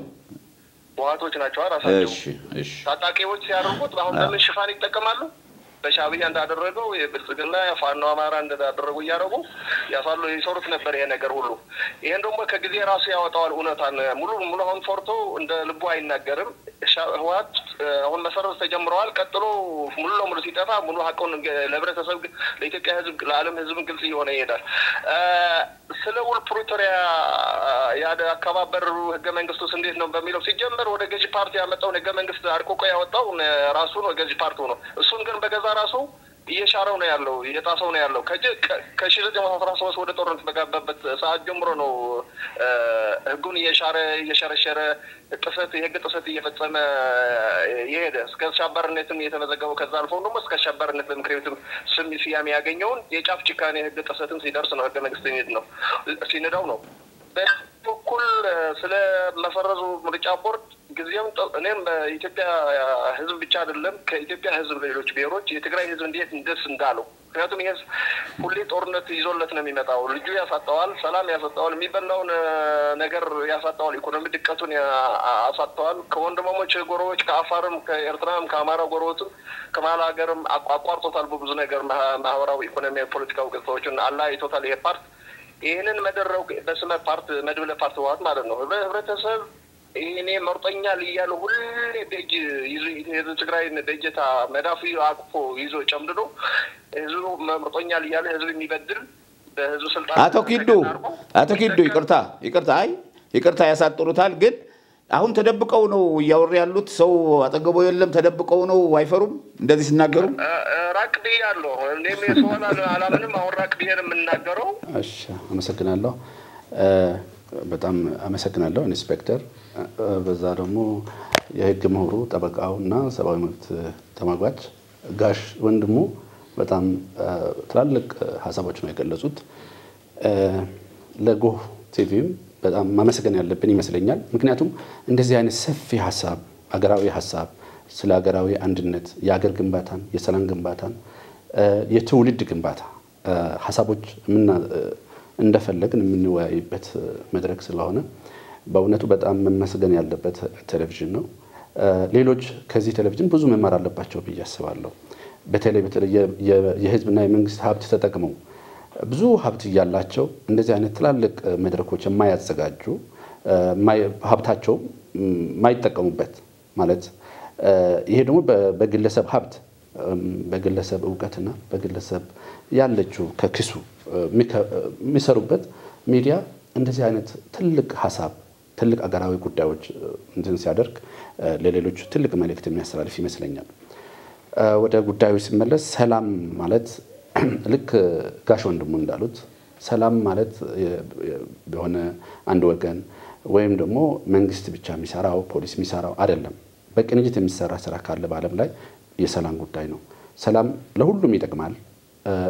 ዋቶች ናቸው ራሳቸው። እሺ ታጣቂዎች ሲያደርጉት አሁን ለምን ሽፋን ይጠቀማሉ? በሻዕቢያ እንዳደረገው የብልጽግና ፋኖ አማራ እንዳደረጉ ያረጉ ያሳሉ ይሰሩት ነበር ይሄ ነገር ሁሉ። ይሄን ደግሞ ከጊዜ ራሱ ያወጣዋል እውነታን ሙሉ አሁን ፎርቶ እንደ ልቡ አይናገርም። ህወሓት አሁን መሰረት ተጀምረዋል። ቀጥሎ ሙሉ ሲጠፋ ሙሉ ሀቁን ለህብረተሰብ ለኢትዮጵያ ህዝብ ለዓለም ህዝብ ግልጽ እየሆነ ይሄዳል። ስለ ውል ፕሪቶሪያ አከባበር ህገ መንግስቱ እንዴት ነው በሚለው ሲጀመር ወደ ገዢ ፓርቲ ያመጣው ህገ መንግስት አርቆቆ ያወጣው ራሱ ነው ገዢ ፓርቲው ነው። እሱን ግን በገዛ ራሱ እየሻረው ነው ያለው እየጣሰው ነው ያለው። ከ1913 ወደ ጦርነት በገባበት ሰዓት ጀምሮ ነው ህጉን እየሸረሸረ የህግ ጥሰት እየፈጸመ የሄደ እስከ ሻባርነትም የተመዘገበው ከዛ አልፎ ደግሞ እስከ ሻባርነት በምክር ቤትም ስያሜ ያገኘውን የጫፍ ጭካኔ የህግ ጥሰትም ሲደርስ ነው ህገ መንግስት ሲነዳው ነው። በኩል ስለ መሰረዙ ምርጫ ቦርድ ጊዜም እኔም በኢትዮጵያ ህዝብ ብቻ አይደለም ከኢትዮጵያ ህዝብ ሌሎች ብሔሮች የትግራይ ህዝብ እንዴት እንደስ እንዳለው ምክንያቱም ይሄ ሁሌ ጦርነት ይዞለት ነው የሚመጣው። ልጁ ያሳጣዋል፣ ሰላም ያሳጣዋል፣ የሚበላውን ነገር ያሳጣዋል፣ ኢኮኖሚ ድቀቱን ያሳጣዋል። ከወንድማሞች ጎረዎች ከአፋርም ከኤርትራም ከአማራ ጎረዎችም ከመሀል ሀገርም አቋርጦታል። ብዙ ነገር ማህበራዊ ኢኮኖሚያዊ ፖለቲካዊ ገጽታዎችን አላይቶታል። ይሄ ፓርት ይሄንን መደረው በስመ ፓርት መድብለ ፓርት ዋት ማለት ነው ህብረተሰብ እኔ መርጦኛል እያለ ሁሌ በእጅ ይዞ ትግራይ በእጅታ መዳፉ አቅፎ ይዞ ጨምድዶ ህዝቡ መርጦኛል እያለ ህዝብ የሚበድል በህዝብ ስልጣን አቶ ኪዱ ይቅርታ ያሳጥሩታል። ግን አሁን ተደብቀው ነው እያወሩ ያሉት። ሰው አጠገቦ የለም ተደብቀው ነው አይፈሩም እንደዚህ ሲናገሩ ራቅ ብያለሁ። እኔም የሰውን አላምንም አሁን ራቅ ብዬ ነው የምናገረው። እሺ አመሰግናለሁ። በጣም አመሰግናለሁ ኢንስፔክተር። በዛ ደግሞ የህግ ምሁሩ ጠበቃውና ሰብአዊ መብት ተሟጋች ጋሽ ወንድሙ በጣም ትላልቅ ሐሳቦች ነው የገለጹት። ለጎህ ቲቪም በጣም ማመስገን ያለብን ይመስለኛል። ምክንያቱም እንደዚህ አይነት ሰፊ ሐሳብ አገራዊ ሐሳብ ስለ አገራዊ አንድነት የአገር ግንባታን የሰላም ግንባታን የትውልድ ግንባታ ሐሳቦች እንደፈለግን የምንወያይበት መድረክ ስለሆነ በእውነቱ በጣም መመስገን ያለበት ቴሌቪዥን ነው። ሌሎች ከዚህ ቴሌቪዥን ብዙ መማር አለባቸው ብዬ አስባለሁ። በተለይ የህዝብና የመንግስት ሀብት ተጠቅመው ብዙ ሀብት ያላቸው እንደዚህ አይነት ትላልቅ መድረኮች የማያዘጋጁ ሀብታቸው ማይጠቀሙበት ማለት ይሄ ደግሞ በግለሰብ ሀብት በግለሰብ ዕውቀትና በግለሰብ ያለችው ከክሱ የሚሰሩበት ሚዲያ እንደዚህ አይነት ትልቅ ሐሳብ ትልቅ አገራዊ ጉዳዮች እንትን ሲያደርግ ለሌሎች ትልቅ መልእክት የሚያስተላልፍ ይመስለኛል። ወደ ጉዳዩ ሲመለስ ሰላም ማለት ልክ ጋሽ ወንድሙ እንዳሉት ሰላም ማለት በሆነ አንድ ወገን ወይም ደግሞ መንግስት ብቻ የሚሰራው ፖሊስ የሚሰራው አይደለም። በቅንጅት የሚሰራ ስራ ካለ በዓለም ላይ የሰላም ጉዳይ ነው። ሰላም ለሁሉም ይጠቅማል።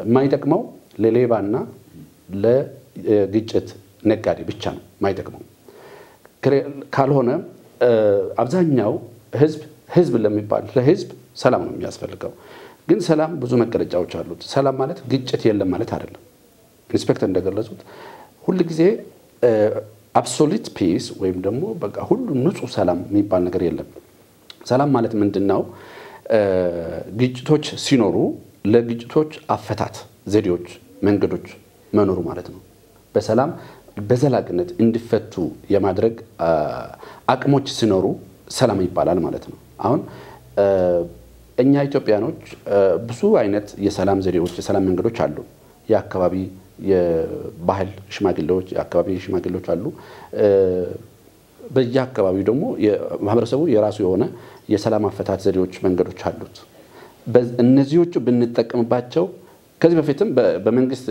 የማይጠቅመው ለሌባና ለግጭት ነጋዴ ብቻ ነው የማይጠቅመው። ካልሆነ አብዛኛው ህዝብ ለሚባል ለህዝብ ሰላም ነው የሚያስፈልገው። ግን ሰላም ብዙ መገለጫዎች አሉት። ሰላም ማለት ግጭት የለም ማለት አይደለም። ኢንስፔክተር እንደገለጹት ሁሉ ጊዜ አብሶሉት ፒስ ወይም ደግሞ በቃ ሁሉ ንጹህ ሰላም የሚባል ነገር የለም። ሰላም ማለት ምንድነው? ግጭቶች ሲኖሩ ለግጭቶች አፈታት ዘዴዎች መንገዶች መኖሩ ማለት ነው። በሰላም በዘላቂነት እንዲፈቱ የማድረግ አቅሞች ሲኖሩ ሰላም ይባላል ማለት ነው። አሁን እኛ ኢትዮጵያኖች ብዙ አይነት የሰላም ዘዴዎች የሰላም መንገዶች አሉ። የአካባቢ የባህል ሽማግሌዎች የአካባቢ ሽማግሌዎች አሉ። በየአካባቢው ደግሞ የማህበረሰቡ የራሱ የሆነ የሰላም አፈታት ዘዴዎች መንገዶች አሉት። እነዚህዎቹ ብንጠቀምባቸው ከዚህ በፊትም በመንግስት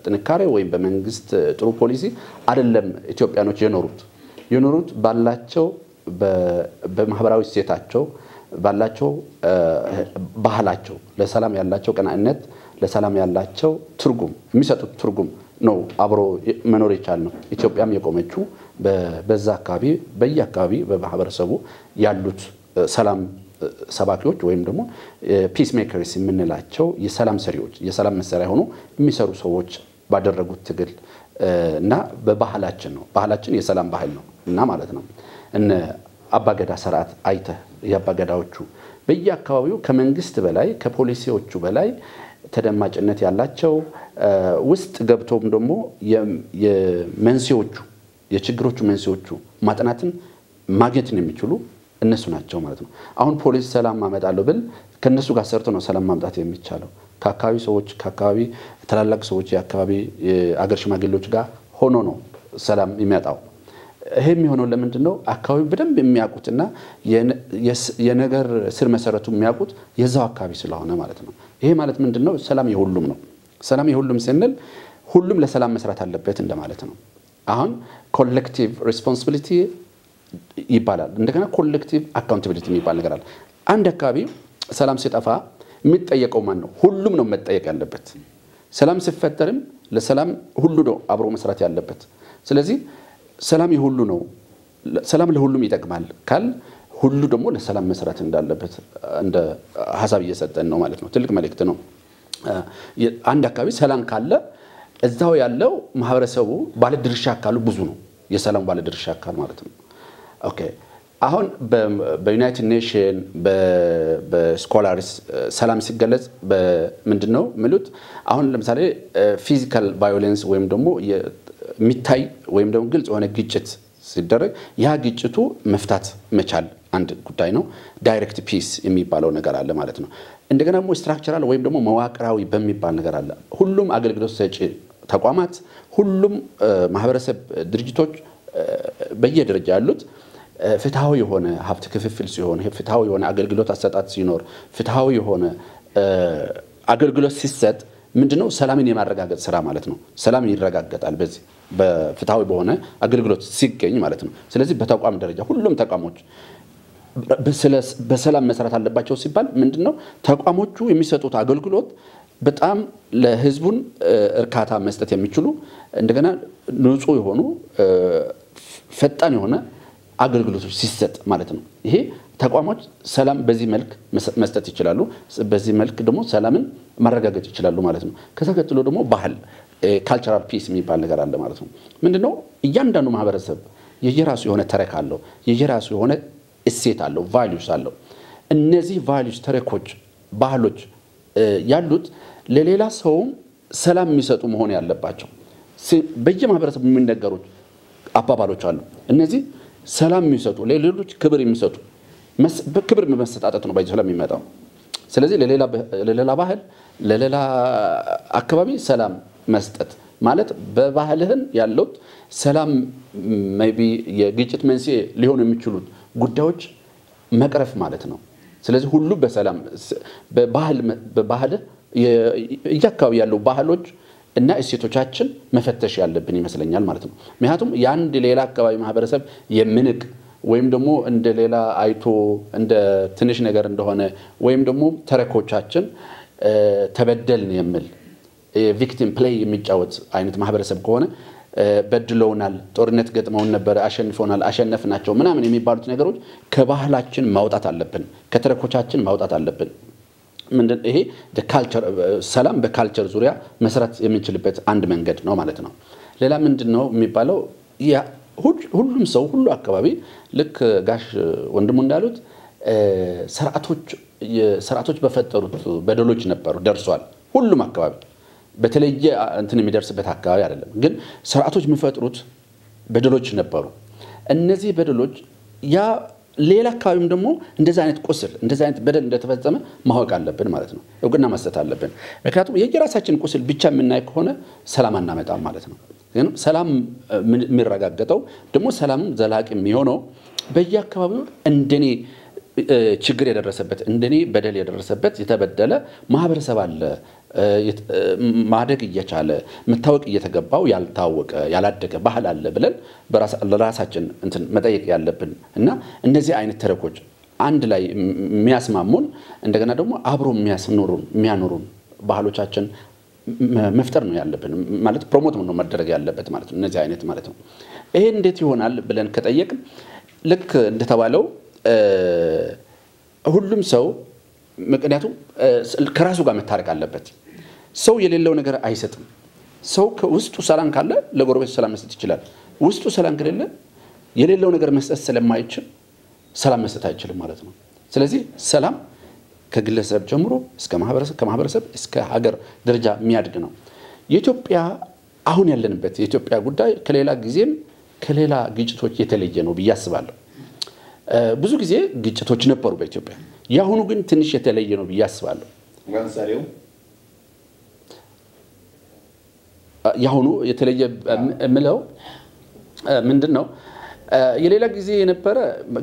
ጥንካሬ ወይም በመንግስት ጥሩ ፖሊሲ አይደለም ኢትዮጵያኖች የኖሩት ባላቸው በማህበራዊ ሴታቸው ባላቸው ባህላቸው ለሰላም ያላቸው ቀናነት ለሰላም ያላቸው ትርጉም የሚሰጡት ትርጉም ነው አብሮ መኖር ይቻላል። ኢትዮጵያም የቆመችው በዛ አካባቢ በየአካባቢ በማህበረሰቡ ያሉት ሰላም ሰባኪዎች ወይም ደግሞ ፒስ ሜከርስ የምንላቸው የሰላም ሰሪዎች የሰላም መሳሪያ ሆኖ የሚሰሩ ሰዎች ባደረጉት ትግል እና በባህላችን ነው። ባህላችን የሰላም ባህል ነው እና ማለት ነው። እነ አባገዳ ስርዓት አይተ ያባገዳዎቹ በየአካባቢው ከመንግስት በላይ ከፖሊሲዎቹ በላይ ተደማጭነት ያላቸው ውስጥ ገብቶም ደግሞ የመንሲዎቹ የችግሮቹ መንሲዎቹ ማጥናትን ማግኘትን የሚችሉ እነሱ ናቸው ማለት ነው። አሁን ፖሊስ ሰላም ማመጣለው ብል ከነሱ ጋር ሰርቶ ነው ሰላም ማምጣት የሚቻለው። ከአካባቢ ሰዎች ከአካባቢ ተላላቅ ሰዎች የአካባቢ አገር ሽማግሌዎች ጋር ሆኖ ነው ሰላም የሚያጣው። ይሄ የሚሆነው ለምንድነው? አካባቢ በደንብ የሚያውቁትና የነገር ስር መሰረቱ የሚያውቁት የዛው አካባቢ ስለሆነ ማለት ነው። ይሄ ማለት ምንድነው? ሰላም የሁሉም ነው። ሰላም የሁሉም ስንል ሁሉም ለሰላም መስራት አለበት እንደማለት ነው። አሁን ኮሌክቲቭ ሪስፖንሲቢሊቲ ይባላል። እንደገና ኮሌክቲቭ አካውንታቢሊቲ የሚባል ነገር አለ። አንድ አካባቢ ሰላም ሲጠፋ የሚጠየቀው ማን ነው? ሁሉም ነው መጠየቅ ያለበት። ሰላም ሲፈጠርም ለሰላም ሁሉ ነው አብሮ መስራት ያለበት። ስለዚህ ሰላም የሁሉ ነው። ሰላም ለሁሉም ይጠቅማል ካል ሁሉ ደግሞ ለሰላም መስራት እንዳለበት እንደ ሐሳብ እየሰጠን ነው ማለት ነው። ትልቅ መልእክት ነው። አንድ አካባቢ ሰላም ካለ እዛው ያለው ማህበረሰቡ ባለድርሻ አካሉ ብዙ ነው። የሰላም ባለድርሻ አካል ማለት ነው። ኦኬ አሁን በዩናይትድ ኔሽን በስኮላርስ ሰላም ሲገለጽ በምንድነው ምሉት? አሁን ለምሳሌ ፊዚካል ቫዮለንስ ወይም ደግሞ የሚታይ ወይም ደግሞ ግልጽ የሆነ ግጭት ሲደረግ ያ ግጭቱ መፍታት መቻል አንድ ጉዳይ ነው። ዳይሬክት ፒስ የሚባለው ነገር አለ ማለት ነው። እንደገና ደግሞ ስትራክቸራል ወይም ደግሞ መዋቅራዊ በሚባል ነገር አለ። ሁሉም አገልግሎት ሰጪ ተቋማት ሁሉም ማህበረሰብ ድርጅቶች በየደረጃ ያሉት ፍትሃዊ የሆነ ሀብት ክፍፍል ሲሆን ፍትሃዊ የሆነ አገልግሎት አሰጣጥ ሲኖር ፍትሃዊ የሆነ አገልግሎት ሲሰጥ ምንድነው ሰላምን የማረጋገጥ ስራ ማለት ነው። ሰላም ይረጋገጣል በዚህ በፍትሃዊ በሆነ አገልግሎት ሲገኝ ማለት ነው። ስለዚህ በተቋም ደረጃ ሁሉም ተቋሞች በሰላም መስራት አለባቸው ሲባል ምንድነው ተቋሞቹ የሚሰጡት አገልግሎት በጣም ለህዝቡን እርካታ መስጠት የሚችሉ እንደገና ንጹህ የሆኑ ፈጣን የሆነ አገልግሎቶች ሲሰጥ ማለት ነው። ይሄ ተቋሞች ሰላም በዚህ መልክ መስጠት ይችላሉ። በዚህ መልክ ደግሞ ሰላምን ማረጋገጥ ይችላሉ ማለት ነው። ከዛ ቀጥሎ ደግሞ ባህል ካልቸራል ፒስ የሚባል ነገር አለ ማለት ነው። ምንድነው እያንዳንዱ ማህበረሰብ የየራሱ የሆነ ተረክ አለው የየራሱ የሆነ እሴት አለው ቫልዩስ አለው። እነዚህ ቫልዩስ ተረኮች ባህሎች ያሉት ለሌላ ሰው ሰላም የሚሰጡ መሆን ያለባቸው በየማህበረሰቡ የሚነገሩት አባባሎች አሉ። እነዚህ ሰላም የሚሰጡ ለሌሎች ክብር የሚሰጡ በክብር መሰጣጠት ነው ባይዘው ሰላም የሚመጣው። ስለዚህ ለሌላ ባህል ለሌላ አካባቢ ሰላም መስጠት ማለት በባህልህን ያለው ሰላም ሜቢ የግጭት መንስኤ ሊሆኑ የሚችሉት ጉዳዮች መቅረፍ ማለት ነው። ስለዚህ ሁሉ በሰላም በባህል የአካባቢ ያለው ባህሎች እና እሴቶቻችን መፈተሽ ያለብን ይመስለኛል ማለት ነው። ምክንያቱም ያንድ ሌላ አካባቢ ማህበረሰብ የምንቅ ወይም ደግሞ እንደ ሌላ አይቶ እንደ ትንሽ ነገር እንደሆነ ወይም ደግሞ ተረኮቻችን ተበደልን የሚል ቪክቲም ፕሌይ የሚጫወት አይነት ማህበረሰብ ከሆነ በድለውናል ጦርነት ገጥመውን ነበር አሸንፈውናል አሸነፍናቸው ምናምን የሚባሉት ነገሮች ከባህላችን ማውጣት አለብን ከተረኮቻችን ማውጣት አለብን። ምንድን ይሄ ካልቸር ሰላም በካልቸር ዙሪያ መስራት የምንችልበት አንድ መንገድ ነው ማለት ነው። ሌላ ምንድነው የሚባለው ሁሉም ሰው ሁሉ አካባቢ ልክ ጋሽ ወንድሙ እንዳሉት ስርዓቶች በፈጠሩት በደሎች ነበሩ ደርሷል ሁሉም አካባቢ በተለየ እንትን የሚደርስበት አካባቢ አይደለም ግን ስርዓቶች የሚፈጥሩት በደሎች ነበሩ እነዚህ በደሎች ያ ሌላ አካባቢም ደግሞ እንደዛ አይነት ቁስል እንደዛ አይነት በደል እንደተፈጸመ ማወቅ አለብን ማለት ነው እውቅና መስጠት አለብን ምክንያቱም የየራሳችን ቁስል ብቻ የምናይ ከሆነ ሰላም አናመጣም ማለት ነው ግን ሰላም የሚረጋገጠው ደግሞ ሰላም ዘላቂ የሚሆነው በየአካባቢው እንደኔ ችግር የደረሰበት እንደኔ በደል የደረሰበት የተበደለ ማህበረሰብ አለ ማደግ እየቻለ መታወቅ እየተገባው ያልታወቀ ያላደገ ባህል አለ ብለን ለራሳችን እንትን መጠየቅ ያለብን እና እነዚህ አይነት ተረኮች አንድ ላይ የሚያስማሙን እንደገና ደግሞ አብሮ የሚያኖሩን ባህሎቻችን መፍጠር ነው ያለብን ማለት ፕሮሞት ነው መደረግ ያለበት ማለት ነው እነዚህ አይነት ማለት ነው ይሄ እንዴት ይሆናል ብለን ከጠየቅ ልክ እንደተባለው ሁሉም ሰው ምክንያቱም ከራሱ ጋር መታረቅ አለበት ሰው የሌለው ነገር አይሰጥም ሰው ከውስጡ ሰላም ካለ ለጎረቤቱ ሰላም መስጠት ይችላል ውስጡ ሰላም ከሌለ የሌለው ነገር መስጠት ስለማይችል ሰላም መስጠት አይችልም ማለት ነው ስለዚህ ሰላም ከግለሰብ ጀምሮ እስከ ማህበረሰብ እስከ ሀገር ደረጃ የሚያድግ ነው የኢትዮጵያ አሁን ያለንበት የኢትዮጵያ ጉዳይ ከሌላ ጊዜም ከሌላ ግጭቶች የተለየ ነው ብያስባለሁ ብዙ ጊዜ ግጭቶች ነበሩ በኢትዮጵያ ያሁኑ ግን ትንሽ የተለየ ነው ብያስባለሁ ለምሳሌው ያሁኑ የተለየ ምለው ምንድነው የሌላ ጊዜ የነበረ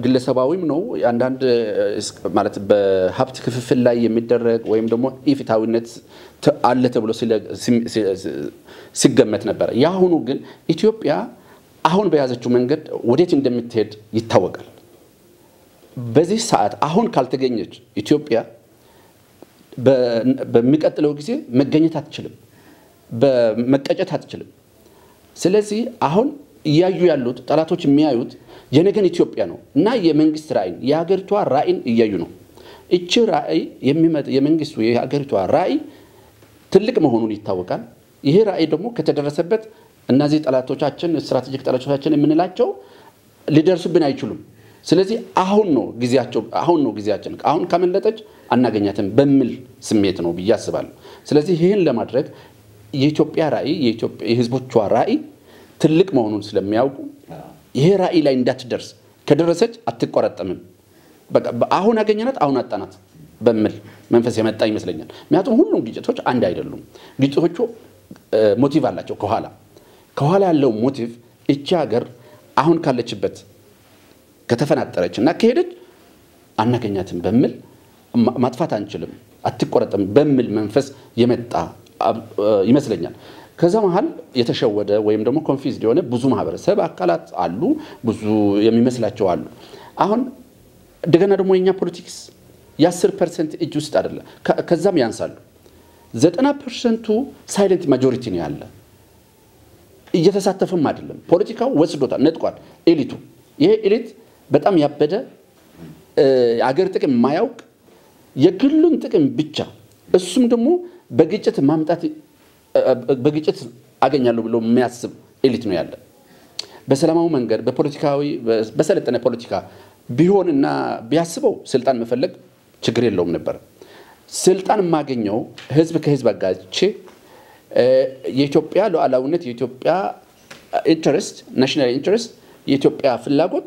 ግለሰባዊም ነው አንዳንድ ማለት በሀብት ክፍፍል ላይ የሚደረግ ወይም ደግሞ ኢፍታዊነት አለ ተብሎ ሲገመት ነበር ያሁኑ ግን ኢትዮጵያ አሁን በያዘችው መንገድ ወዴት እንደምትሄድ ይታወቃል በዚህ ሰዓት አሁን ካልተገኘች ኢትዮጵያ በሚቀጥለው ጊዜ መገኘት አትችልም በመቀጨት አትችልም ስለዚህ አሁን ያዩ ያሉት ጣላቶች የሚያዩት የነገን ኢትዮጵያ ነው እና የመንግስት ራዕይ የሀገሪቷ ራዕይን እያዩ ነው እቺ ራዕይ የመንግስቱ የሀገሪቷ ራዕይ ትልቅ መሆኑን ይታወቃል ይሄ ራዕይ ደግሞ ከተደረሰበት እነዚህ ጣላቶቻችን ስትራቴጂክ ጣላቶቻችን የምንላቸው ሊደርሱብን አይችሉም ስለዚህ አሁን ነው ጊዜያችን አሁን ከመለጠች አናገኛትም በሚል ስሜት ነው ብያስባለሁ ስለዚህ ይሄን ለማድረግ የኢትዮጵያ ራዕይ የህዝቦቿ ራዕይ ትልቅ መሆኑን ስለሚያውቁ ይሄ ራዕይ ላይ እንዳትደርስ ከደረሰች አትቆረጠምም በቃ አሁን አገኘናት አሁን አጣናት በሚል መንፈስ የመጣ ይመስለኛል ምክንያቱም ሁሉም ግጭቶች አንድ አይደሉም ግጭቶቹ ሞቲቭ አላቸው ከኋላ ያለው ሞቲቭ እቺ ሀገር አሁን ካለችበት ከተፈናጠረችና ከሄደች አናገኛትም በሚል ማጥፋት አንችልም አትቆረጠም በሚል መንፈስ የመጣ ይመስለኛል ከዛ መሃል የተሸወደ ወይም ደግሞ ኮንፊውዝድ የሆነ ብዙ ማህበረሰብ አካላት አሉ ብዙ የሚመስላቸው አሉ አሁን እንደገና ደግሞ የኛ ፖለቲክስ የ10% እጅ ውስጥ አይደለም ከዛም ያንሳሉ 90% ሳይለንት ማጆሪቲ ነው ያለ እየተሳተፈም አይደለም ፖለቲካው ወስዶታል ነጥቋል ኤሊቱ ይሄ ኤሊት በጣም ያበደ አገር ጥቅም ማያውቅ የግሉን ጥቅም ብቻ እሱም ደግሞ በግጭት ማምጣት በግጭት አገኛለሁ ብሎ የሚያስብ ኤሊት ነው ያለ በሰላማዊ መንገድ በፖለቲካዊ በሰለጠነ ፖለቲካ ቢሆንና ቢያስበው ስልጣን መፈለግ ችግር የለውም ነበር ስልጣን ማገኘው ህዝብ ከህዝብ አጋጭ የኢትዮጵያ ሉዓላዊነት የኢትዮጵያ ኢንተረስት ናሽናል ኢንተረስት የኢትዮጵያ ፍላጎት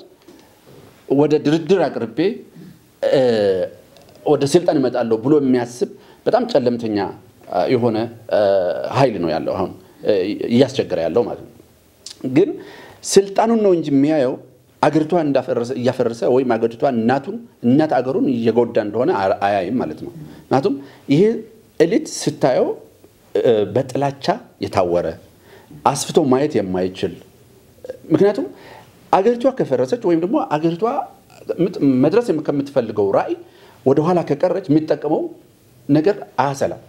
ወደ ድርድር አቅርቤ ወደ ስልጣን እመጣለሁ ብሎ የሚያስብ በጣም ጨለምተኛ የሆነ ኃይል ነው ያለው አሁን እያስቸገረ ያለው ማለት ነው ግን ስልጣኑን ነው እንጂ የሚያየው አገሪቷ እያፈረሰ ወይ አገሪቷ እናት አገሩን እየጎዳ እንደሆነ አያይም ማለት ነው ምክንያቱም ይሄ ኤሊት ስታየው በጥላቻ የታወረ አስፍቶ ማየት የማይችል ምክንያቱም አገሪቷ ከፈረሰች ወይም ደግሞ አገሪቷ መድረስ ከምትፈልገው ራዕይ ወደ ኋላ ከቀረች የሚጠቀመው ነገር አያሰላም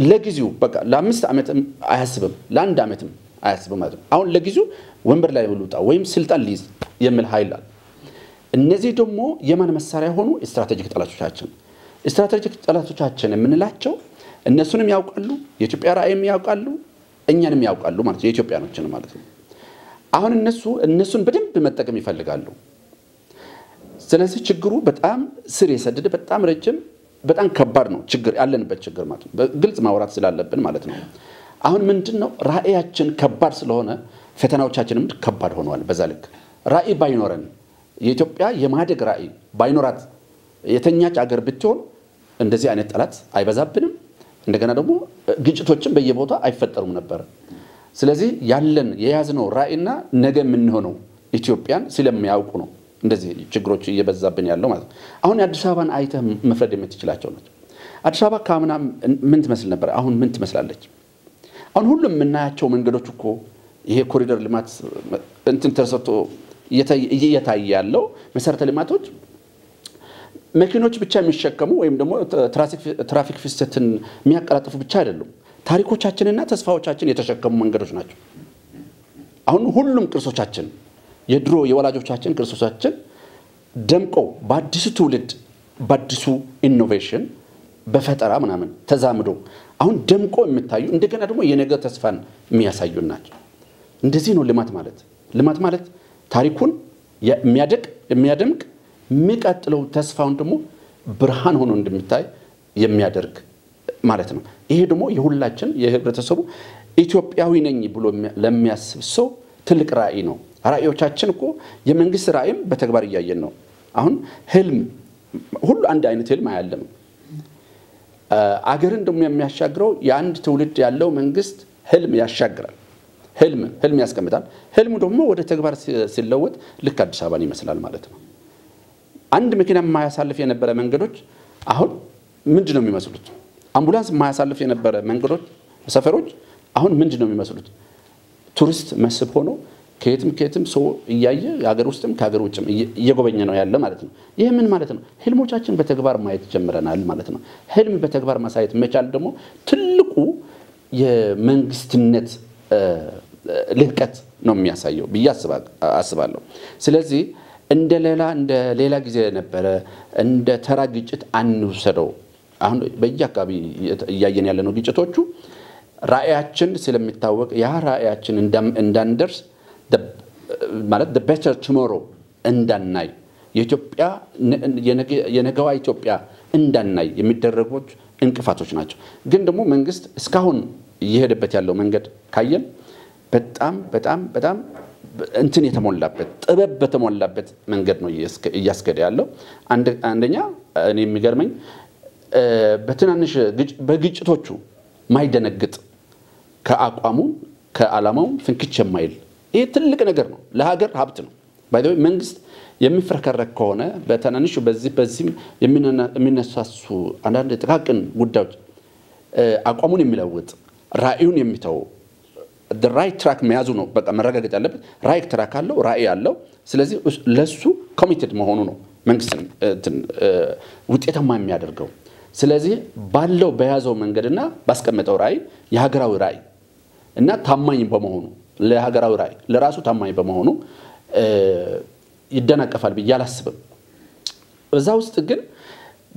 ለጊዜው በቃ ለ5 ዓመት አያስብም ለ1 ዓመትም አያስብም ማለት ነው አሁን ለጊዜው ወንበር ላይ ወሉጣ ወይም ስልጣን ሊይዝ የሚል ኃይል አለ እነዚህ ደግሞ የማን መሳሪያ ሆኑ ስትራቴጂክ ጣላቶቻችን ስትራቴጂክ ጠላቶቻችን የምንላቸው እነሱንም ያውቃሉ የኢትዮጵያ ራዕይም ያውቃሉ እኛንም ያውቃሉ ማለት የኢትዮጵያኖችን ማለት ነው አሁን እነሱን በደንብ መጠቀም ይፈልጋሉ ስለዚህ ችግሩ በጣም ስር የሰደደ በጣም ረጅም በጣም ከባድ ነው ችግር ያለንበት ችግር ማለት ነው በግልጽ ማውራት ስላለብን ማለት ነው አሁን ምንድነው ራዕያችን ከባድ ስለሆነ ፈተናዎቻችንም ከባድ ሆነዋል በዛ ልክ ራዕይ ባይኖረን የኢትዮጵያ የማደግ ራዕይ ባይኖራት የተኛች አገር ብትሆን እንደዚህ አይነት ጠላት አይበዛብንም እንደገና ደግሞ ግጭቶችን በየቦታው አይፈጠሩም ነበር ስለዚህ ያለን የያዝነው ራዕይና ነገ ምን ሆነው ኢትዮጵያን ስለሚያውቁ ነው እንደዚህ ችግሮች እየበዛብን ያለው ማለት አሁን የአዲስ አበባን አይተህ መፍረድ የምትችላቸው ናቸው አዲስ አበባ ካምና ምን ትመስል ነበር አሁን ምን ትመስላለች አሁን ሁሉም የምናያቸው መንገዶች እኮ ይሄ ኮሪደር ልማት እንትን ተሰርቶ እየታየ ያለው መሰረተ ልማቶች መኪኖች ብቻ የሚሸከሙ ወይም ደግሞ ትራፊክ ፍሰትን የሚያቀላጥፉ ብቻ አይደሉም ታሪኮቻችንና ተስፋዎቻችን የተሸከሙ መንገዶች ናቸው አሁን ሁሉም ቅርሶቻችን የድሮ የወላጆቻችን ቅርሶቻችን ደምቀው በአዲሱ ትውልድ በአዲሱ ኢኖቬሽን በፈጠራ ምናምን ተዛምዶ አሁን ደምቆ የሚታዩ እንደገና ደግሞ የነገ ተስፋን የሚያሳዩ ናቸው እንደዚህ ነው ልማት ማለት ታሪኩን የሚያደምቅ የሚቀጥለው ተስፋውን ደግሞ ብርሃን ሆኖ እንደሚታይ የሚያደርግ ማለት ነው ይሄ ደግሞ የሁላችን የህብረተሰቡ ኢትዮጵያዊ ነኝ ብሎ ለሚያስብ ሰው ትልቅ ራዕይ ነው ራዕዮቻችን እኮ የመንግስት ራዕይም በተግባር ያያየን ነው አሁን ህልም ሁሉ አንድ አይነት ህልም አይደለም አገርን ደግሞ የሚያሻግረው የአንድ ትውልድ ያለው መንግስት ህልም ያሻግራል ህልም ያስቀምጣል ህልሙ ደግሞ ወደ ተግባር ሲለወጥ ልክ አዲስ አበባን ይመስላል ማለት ነው አንድ መኪና ማያሳልፍ የነበረ መንገዶች አሁን ምንድነው የሚመስሉት አምቡላንስ ማያሳልፍ የነበረ መንገዶች ሰፈሮች አሁን ምንድነው የሚመስሉት ቱሪስት መስህብ ሆኖ ከየትም ሰው እያየ የሀገር ውስጥም ከሀገር ውጭም እየጎበኘ ነው ያለ ማለት ነው ይሄ ምን ማለት ነው ህልሞቻችን በተግባር ማየት ጀምረናል ማለት ነው ህልም በተግባር ማሳየት መቻል ደግሞ ትልቁ የመንግስትነት ልህቀት ነው የሚያሳየው አስባለሁ ስለዚህ እንደ ሌላ ጊዜ ነበረ እንደ ተራ ግጭት አንውሰደው አሁን በየአካባቢ እያየን ያለነው ግጭቶቹ ራዕያችን ስለሚታወቅ ያ ራዕያችን እንዳንደርስ ማለት the better tomorrow እንዳናይ የኢትዮጵያ የነገዋ ኢትዮጵያ እንዳናይ የሚደረጉት እንቅፋቶች ናቸው ግን ደግሞ መንግስት እስካሁን እየሄደበት ያለው መንገድ ካየን በጣም እንትን የተሞላበት ጥበብ በተሞላበት መንገድ ነው እያስከደ ያለው አንደኛ እኔ የሚገርመኝ በትናንሽ በግጭቶቹ ማይደነግጥ ከአቋሙ ከዓላማው ፍንክች የማይል ይሄ ትልቅ ነገር ነው ለሀገር ሀብት ነው ባይ ዘ ወይ መንግስት የሚፈረከረክ ከሆነ በትናንሽ በዚህ የሚነሳሱ አንዳንድ ጥቃቅን ጉዳዮች አቋሙን የሚለውጥ ራዕዩን የሚተው the right track መያዙ ነው በቃ መረጋገጥ ያለበት right track አለው ራዕይ አለው ስለዚህ ለሱ ኮሚትድ መሆኑ ነው መንግስት ውጤታማ የሚያደርገው ስለዚህ ባለው በያዘው መንገድና ባስቀመጠው ራዕይ የሀገራዊ ራዕይ እና ታማኝ በመሆኑ ለሀገራዊ ራዕይ ለራሱ ታማኝ በመሆኑ ይደናቀፋል በያላስብም በዛ ውስጥ ግን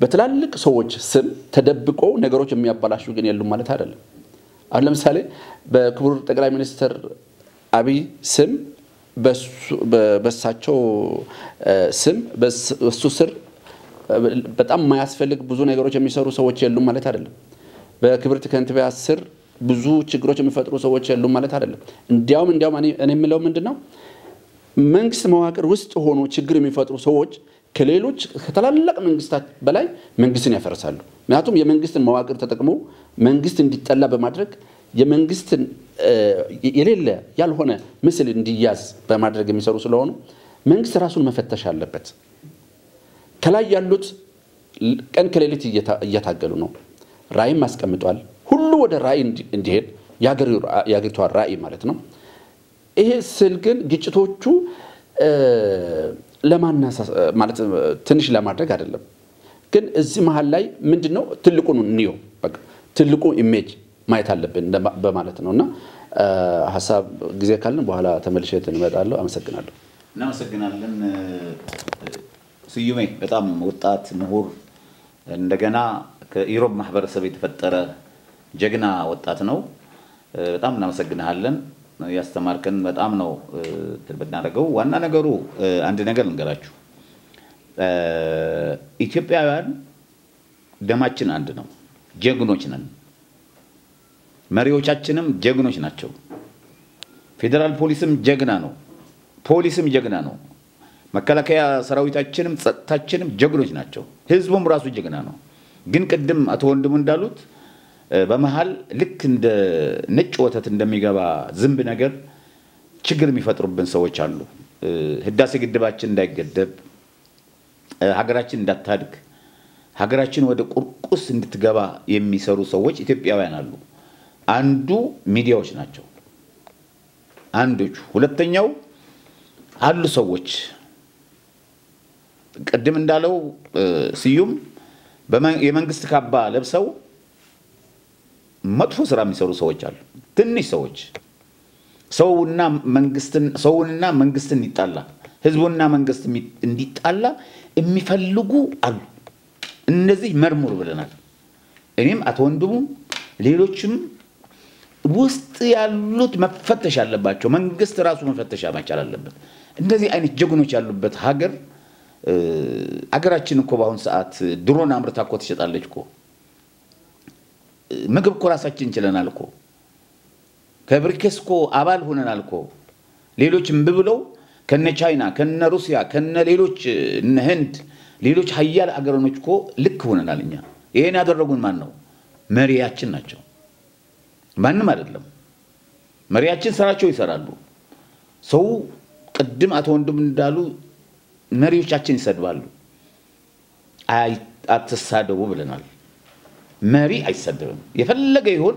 በትላልቅ ሰዎች ስም ተደብቆ ነገሮች የሚያባላሹ ግን የሉም ማለት አይደለም አሁን ለምሳሌ በክቡር ጠቅላይ ሚኒስትር አብይ ስም በሳቸው ስም በሱ ስር በጣም ማያስፈልግ ብዙ ነገሮች የሚሰሩ ሰዎች የሉም ማለት አይደለም በክብርት ከንቲባ ስር ብዙ ችግሮች የሚፈጥሩ ሰዎች የሉም ማለት አይደለም እንዲያውም እኔ የምለው ምንድነው መንግስት መዋቅር ውስጥ ሆኖ ችግር የሚፈጥሩ ሰዎች ከሌሎች ከተላላቅ መንግስታት በላይ መንግስትን ያፈርሳሉ ምክንያቱም የመንግስትን መዋቅር ተጠቅሞ መንግስት እንዲጠላ በማድረግ የመንግስትን የሌለ ያልሆነ ምስል እንዲያዝ በማድረግ የሚሰሩ ስለሆኑ መንግስት ራሱን መፈተሽ አለበት ከላይ ያሉት ቀን ከሌሊት እየታገሉ ነው ራዕይ ማስቀምጧል ሁሉ ወደ ራዕይ እንዲሄድ ያገሪቷ ራዕይ ማለት ነው ይሄ ስል ግን ግጭቶቹ ለማናሳስ ማለት ትንሽ ለማድረግ አይደለም ግን እዚህ መሃል ላይ ምንድነው ትልቁን ንዮ በቃ ትልቁ ኢሜጅ ማየት አለብን በማለት ነውና ሐሳብ ጊዜ ካለን በኋላ ተመልሼ እንመጣለሁ አመሰግናለሁ እናመሰግናለን ስዩሜ በጣም ወጣት ምሁር እንደገና ከኢሮብ ማህበረሰብ የተፈጠረ ጀግና ወጣት ነው። በጣም እናመሰግናለን። ያስተማርከን በጣም ነው ተበናረገው። ዋና ነገሩ አንድ ነገር ልንገራችሁ። ኢትዮጵያውያን ደማችን አንድ ነው። ጀግኖች ነን። መሪዎቻችንም ጀግኖች ናቸው። ፌደራል ፖሊስም ጀግና ነው። ፖሊስም ጀግና ነው። መከላከያ ሰራዊታችንም ጸጥታችንም ጀግኖች ናቸው። ህዝቡም ራሱ ጀግና ነው። ግን ቅድም አቶ ወንድሙ እንዳሉት በመሃል ልክ እንደ ነጭ ወተት እንደሚገባ ዝንብ ነገር ችግር የሚፈጥሩብን ሰዎች አሉ። ህዳሴ ግድባችን እንዳይገደብ፣ ሀገራችን እንዳታድግ፣ ሀገራችን ወደ ቁርቁስ እንድትገባ የሚሰሩ ሰዎች ኢትዮጵያውያን አሉ። አንዱ ሚዲያዎች ናቸው። አንዶቹ ሁለተኛው አሉ ሰዎች ቅድም እንዳለው ስዩም የመንግስት ካባ ለብሰው መጥፎ ስራ የሚሰሩ ሰዎች አሉ። ትንሽ ሰዎች ሰውንና መንግስትን እንዲጣላ፣ ህዝቡና መንግስት እንዲጣላ የሚፈልጉ አሉ። እነዚህ መርሙር ብለናል። እኔም አቶ ወንድሙ ሌሎችም ውስጥ ያሉት መፈተሽ አለባቸው። መንግስት ራሱ መፈተሽ መቻል አለበት። እንደዚህ አይነት ጀግኖች ያሉበት ሀገራችን እኮ በአሁን ሰዓት ድሮን አምርታ እኮ ትሸጣለች እኮ። ምግብ እኮ ራሳችን እንችለናል እኮ። ከብሪክስ እኮ አባል ሆነናል እኮ። ሌሎችም ብብለው ከነ ቻይና ከነ ሩሲያ ከነ ሌሎች እነ ህንድ ሌሎች ሀያል አገሮች እኮ ልክ ሆነናል እኛ። ይሄን ያደረጉን ማን ነው? መሪያችን ናቸው። ማንም አይደለም። መሪያችን ስራቸው ይሰራሉ። ሰው ቅድም አቶ ወንድም እንዳሉ መሪዎቻችን ይሰድባሉ። አትሳደቡ ብለናል። መሪ አይሰደብም። የፈለገ ይሁን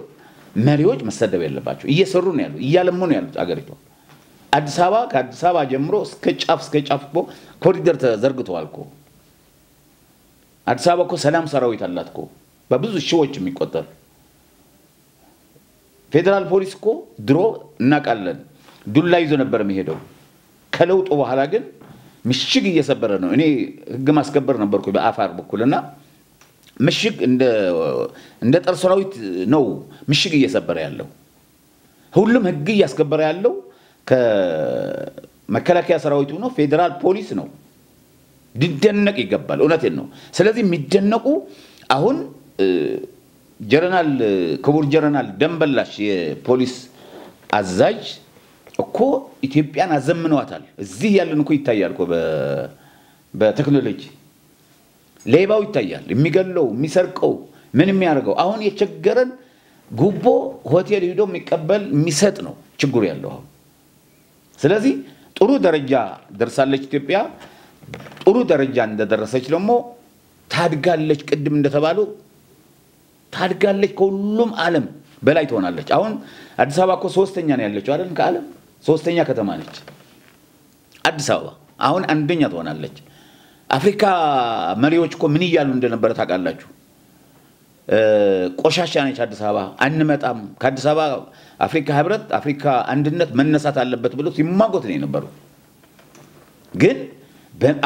መሪዎች መሰደብ የለባቸው። እየሰሩ ነው ያሉት፣ እያለሙ ነው ያሉት አገሪቱ። ከአዲስ አበባ ጀምሮ እስከ ጫፍ እኮ ኮሪደር ተዘርግቷል እኮ። አዲስ አበባ እኮ ሰላም ሰራዊት አላት እኮ በብዙ ሺዎች የሚቆጠር። ፌደራል ፖሊስ እኮ ድሮ እናቃለን ዱላ ይዞ ነበር የሚሄደው። ከለውጡ በኋላ ግን ምሽግ እየሰበረ ነው። እኔ ህግ ማስከበር ነበርኩ በአፋር በኩልና ምሽግ እንደ ጦር ሰራዊት ነው ምሽግ እየሰበረ ያለው። ሁሉም ህግ እያስከበረ ያለው ከመከላከያ ሰራዊቱ ነው፣ ፌደራል ፖሊስ ነው። ሊደነቅ ይገባል። እውነቴን ነው። ስለዚህ የሚደነቁ አሁን ክቡር ጀነራል ደንበላሽ የፖሊስ አዛዥ እኮ ኢትዮጵያን አዘምነዋታል። እዚህ ያለን እኮ ይታያል እኮ በቴክኖሎጂ ሌባው ይታያል፣ የሚገለው የሚሰርቀው ምን የሚያደርገው። አሁን የቸገረን ጉቦ ሆቴል ሄዶ የሚቀበል የሚሰጥ ነው ችግሩ ያለው አሁን። ስለዚህ ጥሩ ደረጃ ደርሳለች ኢትዮጵያ። ጥሩ ደረጃ እንደደረሰች ደግሞ ታድጋለች። ቅድም እንደተባለው ታድጋለች፣ ከሁሉም ዓለም በላይ ትሆናለች። አሁን አዲስ አበባ እኮ ሶስተኛ ነው ያለችው አይደል? ከዓለም ሶስተኛ ከተማ ነች አዲስ አበባ። አሁን አንደኛ ትሆናለች። አፍሪካ መሪዎች እኮ ምን ይያሉ እንደነበረ ታውቃላችሁ? ቆሻሻ ነች አዲስ አበባ፣ አንመጣም፣ ከአዲስ አበባ አፍሪካ ህብረት አፍሪካ አንድነት መነሳት አለበት ብለው ሲማጎት ነው የነበሩ። ግን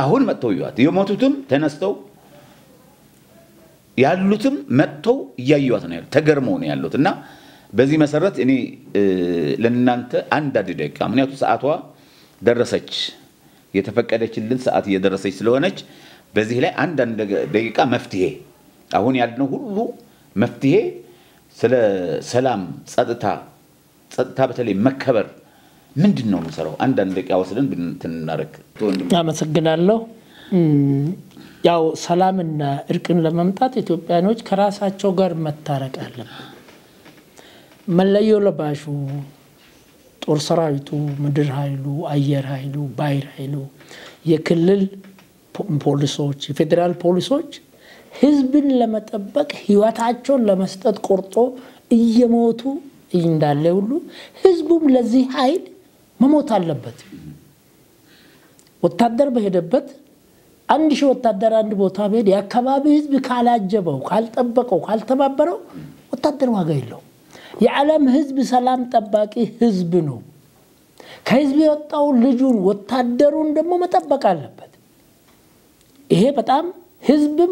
አሁን መጥተው ይዋት የሞቱትም ተነስተው ያሉትም መጥተው እያዩዋት ነው ያሉት፣ ተገርመው ነው ያሉት። እና በዚህ መሰረት እኔ ለእናንተ አንድ ደቂቃ፣ ምክንያቱም ሰዓቷ ደረሰች፣ የተፈቀደችልን ሰዓት እየደረሰች ስለሆነች በዚህ ላይ አንድ ደቂቃ መፍትሄ አሁን ያልነው ሁሉ መፍትሄ ስለ ሰላም ጸጥታ በተለይ መከበር ምንድነው የምንሰራው? አንድ ደቂቃ ወስደን ብንተናረክ። አመሰግናለሁ። ያው ሰላምና እርቅን ለማምጣት ኢትዮጵያኖች ከራሳቸው ጋር መታረቅ አለበት። መለዮ ለባሹ ጦር ሰራዊቱ፣ ምድር ኃይሉ፣ አየር ኃይሉ፣ ባይር ኃይሉ፣ የክልል ፖሊሶች፣ የፌደራል ፖሊሶች ህዝብን ለመጠበቅ ህይወታቸውን ለመስጠት ቆርጦ እየሞቱ እንዳለ ሁሉ ህዝቡም ለዚህ ኃይል መሞት አለበት። ወታደር በሄደበት 1000 ወታደር አንድ ቦታ በሄደ የአካባቢ ህዝብ ካላጀበው፣ ካልጠበቀው፣ ካልተባበረው ወታደር ዋጋ የለው። የዓለም ህዝብ ሰላም ጠባቂ ህዝብ ነው። ከህዝብ የወጣው ልጁን ወታደሩን ደግሞ መጠበቅ አለበት። ይሄ በጣም ህዝብም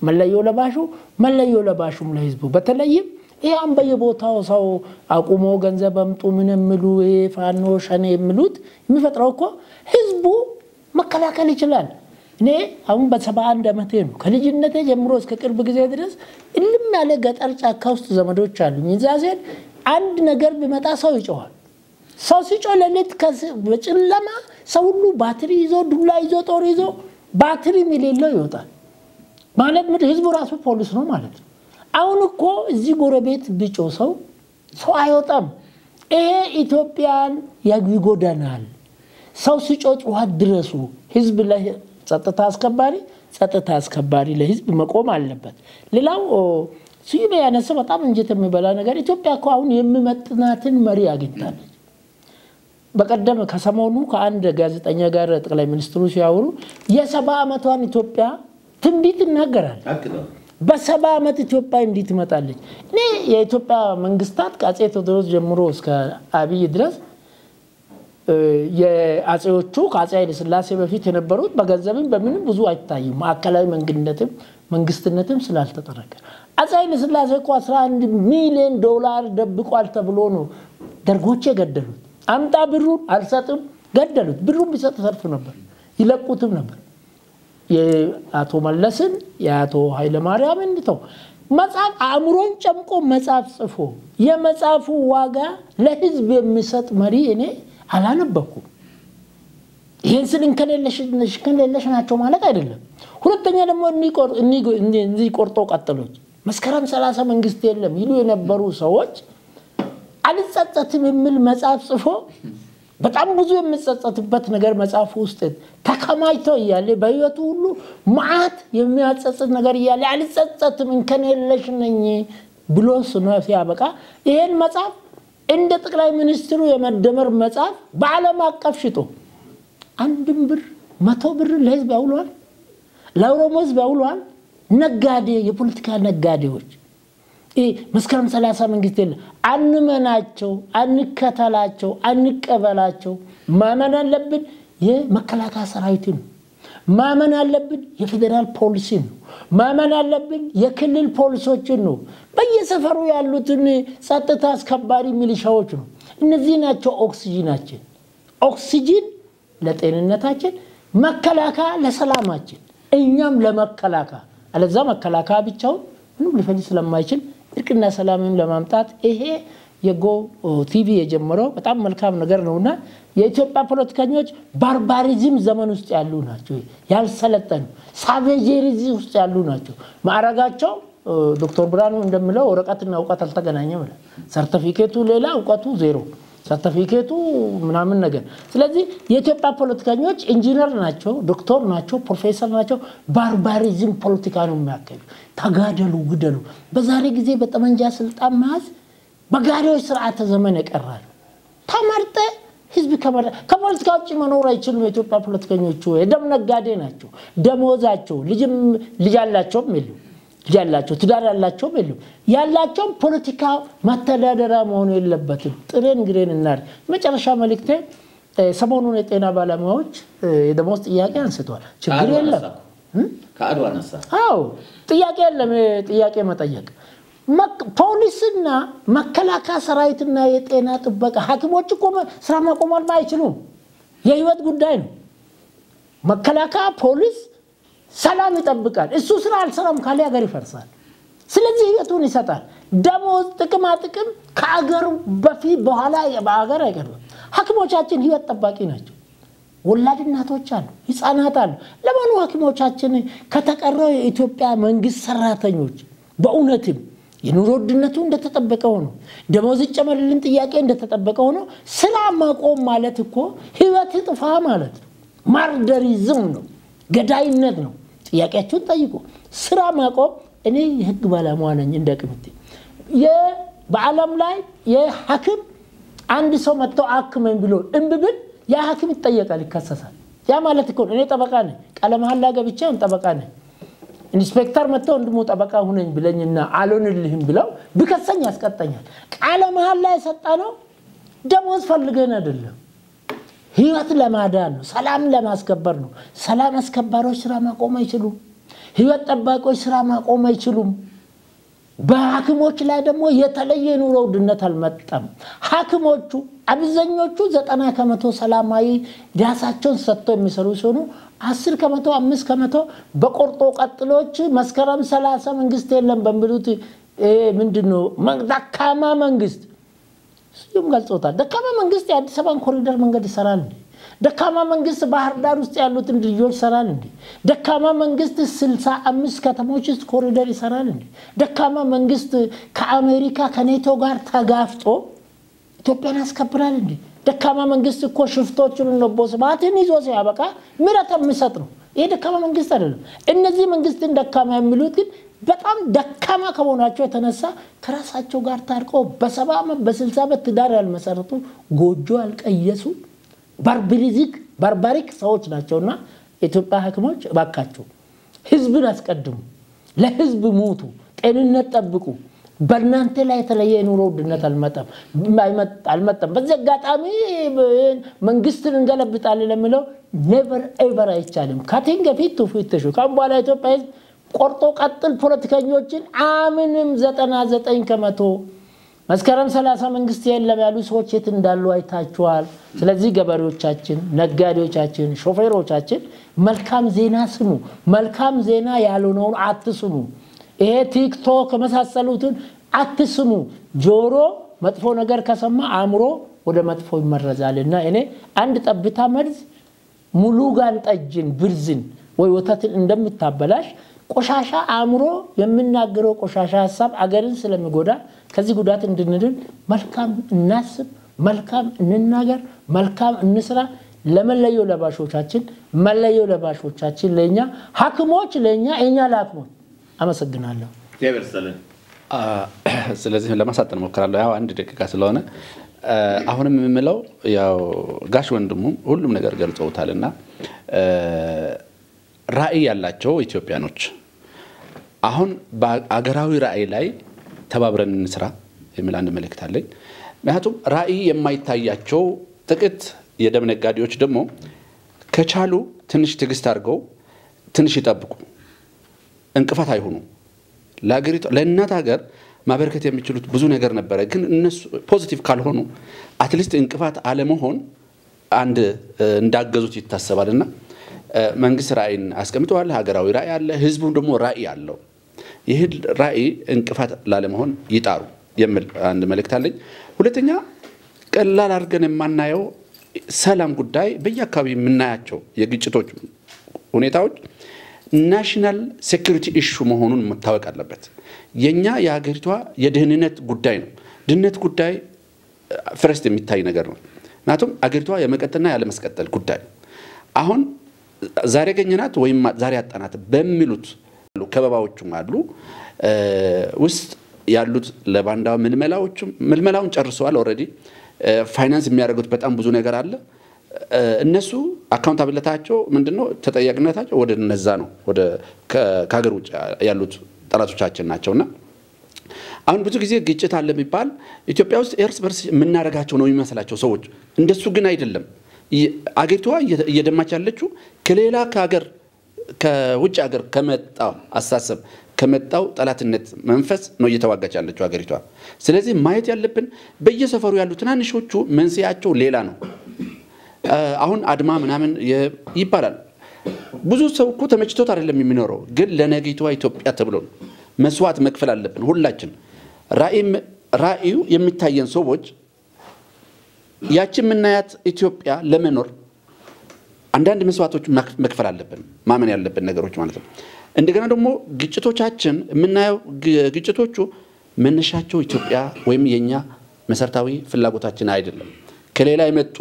መለዮ ለባሹም ለህዝቡ በተለይም ይሄን በየቦታው ሰው አቁሞ ገንዘብ አምጡ ምን የሚሉ ፋኖ ሸኔ የሚሉት የሚፈጥረው እኮ ህዝቡ መከላከል ይችላል። እኔ አሁን በ71 ዓመቴ ነው ከልጅነቴ ጀምሮ እስከ ቅርብ ጊዜ ድረስ እልም ያለ ገጠር ጫካ ውስጥ ዘመዶች አሉኝ። እዛዜን አንድ ነገር ቢመጣ ሰው ይጮሃል። ሰው ሲጮህ ለሊት በጨለማ ሰው ሁሉ ባትሪ ይዞ ዱላ ይዞ ጦር ይዞ ባትሪ የሌለው ይወጣል ማለት ምን ህዝቡ ራሱ ፖሊስ ነው ማለት ነው። አሁን እኮ እዚህ ጎረቤት ቢጮህ ሰው አይወጣም። ይሄ ኢትዮጵያን ያግጎዳናል። ሰው ሲጮህ ጩኸት ድረሱ ህዝብ ላይ ጸጥታ አስከባሪ ለህዝብ መቆም አለበት። ሌላው ሲበ ያነሰ በጣም እንጀት የሚበላ ነገር ኢትዮጵያ እኮ አሁን የሚመጥናትን መሪ አግኝታለች። በቀደም ከሰሞኑ ከአንድ ጋዜጠኛ ጋር ጠቅላይ ሚኒስትሩ ሲያወሩ የ70 ዓመቷን ኢትዮጵያ ትንቢት እናገራል። በ70 ዓመት ኢትዮጵያ እንዴት ትመጣለች? እኔ የኢትዮጵያ መንግስታት ከአጼ ቴዎድሮስ ጀምሮ እስከ አብይ ድረስ የአጼዎቹ ከአጼ ኃይለ ሥላሴ በፊት የነበሩት በገንዘብም በምንም ብዙ አይታዩም። ማዕከላዊ መንግስትነትም ስላልተጠረቀ አጼ ኃይለ ሥላሴ እኮ 11 ሚሊዮን ዶላር ደብቋል ተብሎ ነው ደርጎች የገደሉት። አምጣ ብሩን አልሰጥም ገደሉት። ብሩን ቢሰጥ ተርፍ ነበር ይለቁትም ነበር። የአቶ መለስን የአቶ ኃይለ ማርያም እንድተው መጽሐፍ አእምሮን ጨምቆ መጽሐፍ ጽፎ የመጽሐፉ ዋጋ ለህዝብ የሚሰጥ መሪ እኔ አላነበኩም። ይሄን ስልን ከሌለሽ ናቸው ማለት አይደለም። ሁለተኛ ደግሞ እንዲ ቆርጦ ቀጥሎች መስከረም 30 መንግስት የለም ይሉ የነበሩ ሰዎች አልጸጸትም የሚል መጽሐፍ ጽፎ በጣም ብዙ የሚጸጸትበት ነገር መጽሐፍ ውስጥ ተከማይቶ ይያለ በህይወቱ ሁሉ ማአት የሚያጸጽት ነገር ይያለ አልጸጸትም ከሌለሽ ነኝ ብሎ ሲያበቃ ይሄን መጽሐፍ እንደ ጠቅላይ ሚኒስትሩ የመደመር መጽሐፍ በዓለም አቀፍ ሽጦ 1 ብር 100 ብር ለህዝብ ያውሏል። ለኦሮሞ ህዝብ ያውሏል። ነጋዴ የፖለቲካ ነጋዴዎች መስከረም 30 መንግስት የለም አንመናቸው አንከተላቸው አንቀበላቸው። ማመን አለብን የመከላከያ ሰራዊትን ማመን አለብን የፌደራል ፖሊስን ማመን አለብን የክልል ፖሊሶችን ነው በየሰፈሩ ያሉትን ጸጥታ አስከባሪ ሚሊሻዎች ነው። እነዚህ ናቸው ኦክሲጂን ለጤንነታችን መከላከያ ለሰላማችን እኛም ለመከላከያ አለዛ መከላከያ ብቻው ምንም ሊፈልግ ስለማይችል እርቅና ሰላምን ለማምጣት ይሄ የጎ ቲቪ የጀመረው በጣም መልካም ነገር ነውና የኢትዮጵያ ፖለቲከኞች ባርባሪዝም ዘመን ውስጥ ያሉ ናቸው። ያልሰለጠኑ ሳቬጄሪዝም ውስጥ ያሉ ናቸው። ማዕረጋቸው ዶክተር ብርሃኑ እንደሚለው ወረቀትና ዕውቀት አልተገናኘም ማለት ሰርቲፊኬቱ ሌላ ዕውቀቱ ዜሮ ሰርቲፊኬቱ ምናምን ነገር። ስለዚህ የኢትዮጵያ ፖለቲከኞች ኢንጂነር ናቸው ዶክተር ናቸው ፕሮፌሰር ናቸው። ባርባሪዝም ፖለቲካ ነው የሚያካሂዱ። ተጋደሉ ግደሉ። በዛሬ ጊዜ በጠመንጃ ስልጣን መያዝ በጋሪዎች ስርዓተ ዘመን ይቀራል። ተመርጠ ህዝብ ከፖለቲካ ውጭ መኖር አይችሉም። የኢትዮጵያ ፖለቲከኞች የደም ነጋዴ ናቸው። ደሞዛቸው ልጅ ያላቸውም የሉም ያላቸው ትዳር ያላቸውም የሉም። ያላቸው ፖለቲካ ማተዳደሪያ መሆን የለበትም። ጥሬን ግሬን እናር መጨረሻ መልእክቴ ሰሞኑን የጤና ባለሙያዎች የደሞዝ ጥያቄ አንስተዋል። ችግር የለም ከአድዋ ነሳ አዎ ጥያቄ የለም ጥያቄ መጠየቅ ፖሊስና መከላከያ ሰራዊትና የጤና ጥበቃ ሐኪሞች እኮ ስራ ማቆም አይችሉም። የህይወት ጉዳይ ነው። መከላከያ ፖሊስ ሰላም ይጠብቃል። እሱ ስራ አልሰራም ካለ ሀገር ይፈርሳል። ስለዚህ ህይወቱን ይሰጣል። ደሞዝ ጥቅማ ጥቅም ከሀገር በፊት በኋላ በሀገር አይቀርም። ሐኪሞቻችን ህይወት ጠባቂ ናቸው። ወላድ እናቶች አሉ ህፃናት አሉ። ለማኑ ሐኪሞቻችን ከተቀረው የኢትዮጵያ መንግስት ሰራተኞች በእውነትም የኑሮ ውድነቱ እንደተጠበቀ ሆኖ ደሞዝ ይጨመርልን ጥያቄ እንደተጠበቀ ሆኖ ስራ ማቆም ማለት እኮ ህይወት ይጥፋ ማለት ነው። ማርደሪዝም ነው። ገዳይነት ነው። ጥያቄያችሁን ጠይቁ። ስራ ማቆም እኔ የህግ ባለሙያ ነኝ እንደቅምት በዓለም ላይ የሐኪም አንድ ሰው መጥቶ አክመኝ ብሎ እንብብል ያ ሐኪም ይጠየቃል ይከሰሳል። ያ ማለት እኮ እኔ ጠበቃ ነኝ ቃለ መሐላ ገብቼን ጠበቃ ነኝ ኢንስፔክተር መጥቶ እንደሞ ጠበቃ ሁነኝ ብለኝና አልሆንልህም ብለው ቢከሰኝ ያስቀጣኛል። ቃለ መሐላ የሰጣነው ደሞዝ ፈልገን አይደለም ህይወት ለማዳን ነው። ሰላም ለማስከበር ነው። ሰላም አስከባሪዎች ስራ ማቆም አይችሉም። ህይወት ጠባቂዎች ስራ ማቆም አይችሉም በሐኪሞች ላይ ደግሞ የተለየ ኑሮ ውድነት አልመጣም ሐኪሞቹ አብዛኞቹ 90% ሰላማዊ ራሳቸውን ሰጥተው የሚሰሩ ሲሆኑ 10% 5% በቆርጦ ቀጥሎች መስከረም 30 መንግስት የለም በሚሉት ምንድነው ደካማ መንግስት ሲም ገልጾታል ደካማ መንግስት የአዲስ አበባን ኮሪደር መንገድ ይሰራል ደካማ መንግስት ባህር ዳር ውስጥ ያሉትን ልጆች ይሰራል እንዴ ደካማ መንግስት 65 ከተሞች ውስጥ ኮሪደር ይሰራል እንዴ ደካማ መንግስት ከአሜሪካ ከኔቶ ጋር ተጋፍጦ ኢትዮጵያን ያስከብራል እንዴ ደካማ መንግስት እኮ ሽፍቶችን ነው ቦስባትን ይዞ ሲያበቃ ምረት የሚሰጥ ነው ይሄ ደካማ መንግስት አይደለም እነዚህ መንግስትን ደካማ የሚሉት ግን በጣም ደካማ ከሆናቸው የተነሳ ከራሳቸው ጋር ታርቀው በ70 ዓመት በ60 ዓመት ትዳር ያልመሰረቱ ጎጆ ያልቀየሱ ባርባሪክ ሰዎች ናቸውና ኢትዮጵያ ሐኪሞች ባካቸው ህዝብን አስቀድሙ ለህዝብ ሞቱ ጤንነት ጠብቁ በእናንተ ላይ የተለየ ኑሮ ውድነት አልመጣም በዚህ አጋጣሚ መንግስትን እንገለብጣለን ለሚለው never ever አይቻልም ካቲንግ ፊት ፍትሹ ካምባላ ኢትዮጵያ ህዝብ ቆርጦ ቀጥል ፖለቲከኞችን አምንም 99% መስከረም 30 መንግስት የለም ያሉ ሰዎች የት እንዳሉ አይታችኋል ስለዚህ ገበሬዎቻችን ነጋዴዎቻችን ሾፌሮቻችን መልካም ዜና ስሙ መልካም ዜና ያልሆነውን አትስሙ ይሄ ቲክቶክ መሳሰሉትን አትስሙ ጆሮ መጥፎ ነገር ከሰማ አምሮ ወደ መጥፎ ይመረዛልና እኔ አንድ ጠብታ መርዝ ሙሉ ጋን ጠጅን ብርዝን ወይ ወተትን እንደምታበላሽ ቆሻሻ አምሮ የምናገረው ቆሻሻ ሐሳብ አገርን ስለሚጎዳ ከዚህ ጉዳት እንድንድን መልካም እናስብ መልካም እንናገር መልካም እንስራ ለመለየው ለባሾቻችን ለኛ ሐኪሞች ለኛ እኛ ለሐኪሞች አመሰግናለሁ ተበርሰለን ስለዚህ ለማሳጠን ሞክራለሁ ያው አንድ ደቂቃ ስለሆነ አሁንም የምለው ያው ጋሽ ወንድሙ ሁሉም ነገር ገልጸውታልና ራእይ ያላቸው ኢትዮጵያኖች አሁን በአገራዊ ራእይ ላይ ተባብረን እንስራ የሚል አንድ መልእክት አለኝ ምክንያቱም ራእይ የማይታያቸው ጥቂት የደም ነጋዴዎች ደግሞ ከቻሉ ትንሽ ትግስት አድርገው ትንሽ ይጠብቁ እንቅፋት አይሆኑ ለአገሪቱ ለእናት ሀገር ማበርከት የሚችሉት ብዙ ነገር ነበር ግን እነሱ ፖዚቲቭ ካልሆኑ አትሊስት እንቅፋት አለመሆን አንድ እንዳገዙት ይታሰባልና መንግስት ራእይን አስቀምጧል ሀገራዊ ራእይ አለ ህዝቡ ደግሞ ራእይ አለው ይሄ ራእይ እንቅፋት ላለመሆን ይጣሩ የሚል አንድ መልእክት አለኝ ሁለተኛ ቀላል አድርገን የማናየው ሰላም ጉዳይ በየአካባቢ የምናያቸው የግጭቶች ሁኔታዎች ናሽናል ሴኩሪቲ ኢሹ መሆኑን መታወቅ አለበት የኛ የሀገሪቷ የደህንነት ጉዳይ ነው ደህንነት ጉዳይ ፈርስት የሚታይ ነገር ነው ናቱም አገሪቷ የመቀጠልና ያለመስቀጠል ጉዳይ አሁን ዛሬ ገኘናት ወይም ዛሬ አጣናት በሚሉት ከበባዎቹም አሉ ውስጥ ያሉት ለባንዳው ምልመላውን ጨርሰዋል ኦሬዲ ፋይናንስ የሚያደርጉት በጣም ብዙ ነገር አለ እነሱ አካውንታብለታቸው ምንድነው ተጠያቂነታቸው ወደ ነዛ ነው ወደ ከሀገር ውጭ ያሉት ጠላቶቻችን ናቸውና አሁን ብዙ ጊዜ ግጭት አለ የሚባል ኢትዮጵያ ውስጥ ኤርስ በርስ የምናረጋቸው ነው የሚመስላቸው ሰዎች እንደሱ ግን አይደለም አገሪቷ እየደማች ያለችው ከሌላ ከውጭ ሀገር ከመጣው አሳሰብ ከመጣው ጠላትነት መንፈስ ነው እየተዋጋች ያለችው አገሪቷ ስለዚህ ማየት ያለብን በየሰፈሩ ያሉ ትናንሾቹ መንስያቸው ሌላ ነው አሁን አድማ ምናምን ይባላል ብዙ ሰው እኮ ተመችቶት አይደለም የሚኖረው ግን ለነገይቷ ኢትዮጵያ ተብሎ መስዋዕት መክፈል አለብን ሁላችን ራእዩ የሚታየን ሰዎች ያቺ ምናያት ኢትዮጵያ ለመኖር አንዳንድ መስዋዕቶች መክፈል አለብን ማመን ያለብን ነገሮች ማለት ነው እንደገና ደግሞ ግጭቶቻችን ምናየው ግጭቶቹ መነሻቸው ኢትዮጵያ ወይም የኛ መሰረታዊ ፍላጎታችን አይደለም ከሌላ የመጡ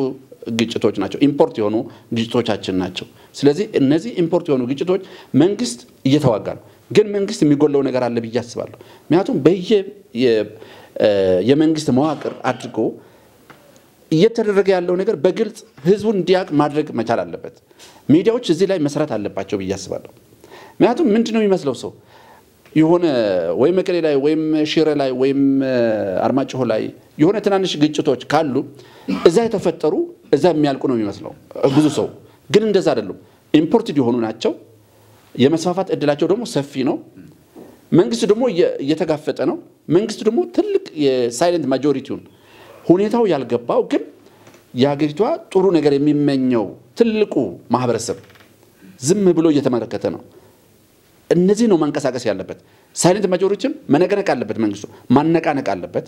ግጭቶች ናቸው ኢምፖርት የሆኑ ግጭቶቻችን ናቸው ስለዚህ እነዚህ ኢምፖርት የሆኑ ግጭቶች መንግስት እየተዋጋ ነው ግን መንግስት የሚጎለው ነገር አለ ብዬ አስባለሁ ምክንያቱም የመንግስት መዋቅር አድርጎ እየተደረገ ያለው ነገር በግልጽ ህዝቡን እንዲያቅ ማድረግ መቻል አለበት ሚዲያዎች እዚህ ላይ መስራት አለባቸው ብዬ አስባለሁ ምክንያቱም ምንድነው የሚመስለው ሰው የሆነ ወይ መቀሌ ላይ ወይ ሽሬ ላይ ወይ አርማጭሆ ላይ የሆነ ትናንሽ ግጭቶች ካሉ እዛ የተፈጠሩ እዛ የሚያልቁ ነው የሚመስለው ብዙ ሰው ግን እንደዛ አይደለም ኢምፖርትድ የሆኑ ናቸው የመስፋፋት እድላቸው ደግሞ ሰፊ ነው መንግስት ደግሞ እየተጋፈጠ ነው መንግስት ደግሞ ትልቅ የሳይለንት ማጆሪቲውን ሁኔታው ያልገባው ግን ያገሪቷ ጥሩ ነገር የሚመኘው ትልቁ ማህበረሰብ ዝም ብሎ እየተመለከተ ነው እነዚህ ነው መንቀሳቀስ ያለበት ሳይለንት ማጆሪቲን መነቀነቅ አለበት መንግስቱ ማነቃነቅ አለበት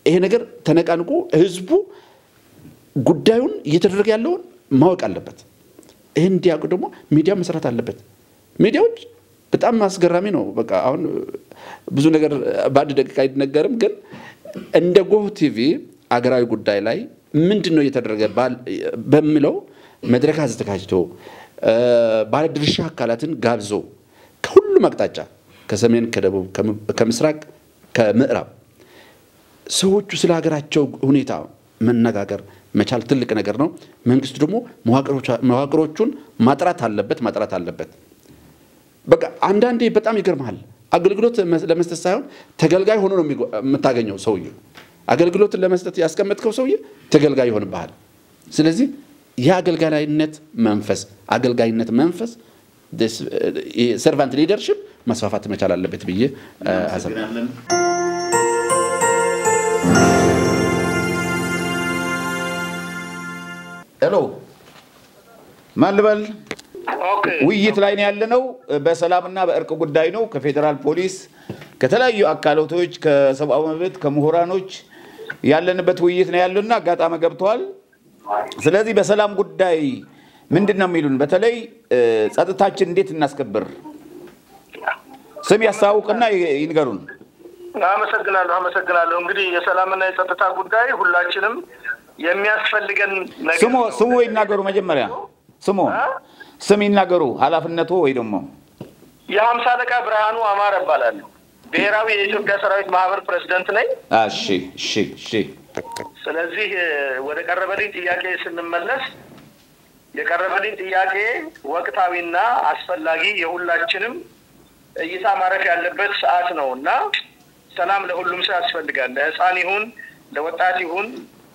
ይሄ ነገር ተነቃንቁ ህዝቡ ጉዳዩን እየተደረገ ያለው ማወቅ አለበት ይሄን እንዲያውቁ ደግሞ ሚዲያ መስራት አለበት ሚዲያዎች በጣም አስገራሚ ነው በቃ አሁን ብዙ ነገር ባድ ደቂቃ አይነገርም ግን እንደ ጎህ ቲቪ አገራዊ ጉዳይ ላይ ምንድነው እየተደረገ በሚለው መድረክ አዘጋጅቶ ባለድርሻ አካላትን ጋብዞ ከሁሉም አቅጣጫ ከሰሜን ከደቡብ ከምስራቅ ከምዕራብ ሰዎቹ ስለ ሀገራቸው ሁኔታ መነጋገር መቻል ትልቅ ነገር ነው መንግስቱ ደግሞ መዋቅሮቹን ማጥራት አለበት በቃ አንዳንዴ በጣም ይገርማል አገልግሎት ለመስጠት ሳይሆን ተገልጋይ ሆኖ ነው የምታገኘው ሰውዬው አገልግሎት ለመስጠት ያስቀመጥከው ሰውዬ ተገልጋይ ይሆንብሃል ስለዚህ የአገልጋይነት መንፈስ servant leadership መስፋፋት መቻል አለበት ብዬ አሰብኩ ሄሎ ማልበል ውይይት ላይ ነው ያለነው በሰላምና በእርቅ ጉዳይ ነው ከፌደራል ፖሊስ ከተለያዩ አካላቶች ከሰብአዊ መብት ከምሁራኖች ያለንበት ውይይት ነው ያለውና አጋጣሚ ገብቷል ስለዚህ በሰላም ጉዳይ ምንድነው የሚሉን በተለይ ጸጥታችን እንዴት እናስከብር ስም ያሳውቅና ይንገሩን አመሰግናለሁ እንግዲህ የሰላምና የጸጥታ ጉዳይ ሁላችንም የሚያስፈልገን ነገር ስሙ ይናገሩ መጀመሪያ ስም ይናገሩ ኃላፊነቱ ወይ ደግሞ የ50 አለቃ ብርሃኑ አማረ እባላለሁ ብሔራዊ የኢትዮጵያ ሰራዊት ማህበር ፕሬዝዳንት ነኝ እሺ ስለዚህ ወደ ቀረበልኝ ጥያቄ ስንመለስ የቀረበልኝ ጥያቄ ወቅታዊና አስፈላጊ የሁላችንም እይታ ማረፍ ያለበት ሰዓት ነውና ሰላም ለሁሉም ሰው ያስፈልጋል ለህፃን ይሁን ለወጣት ይሁን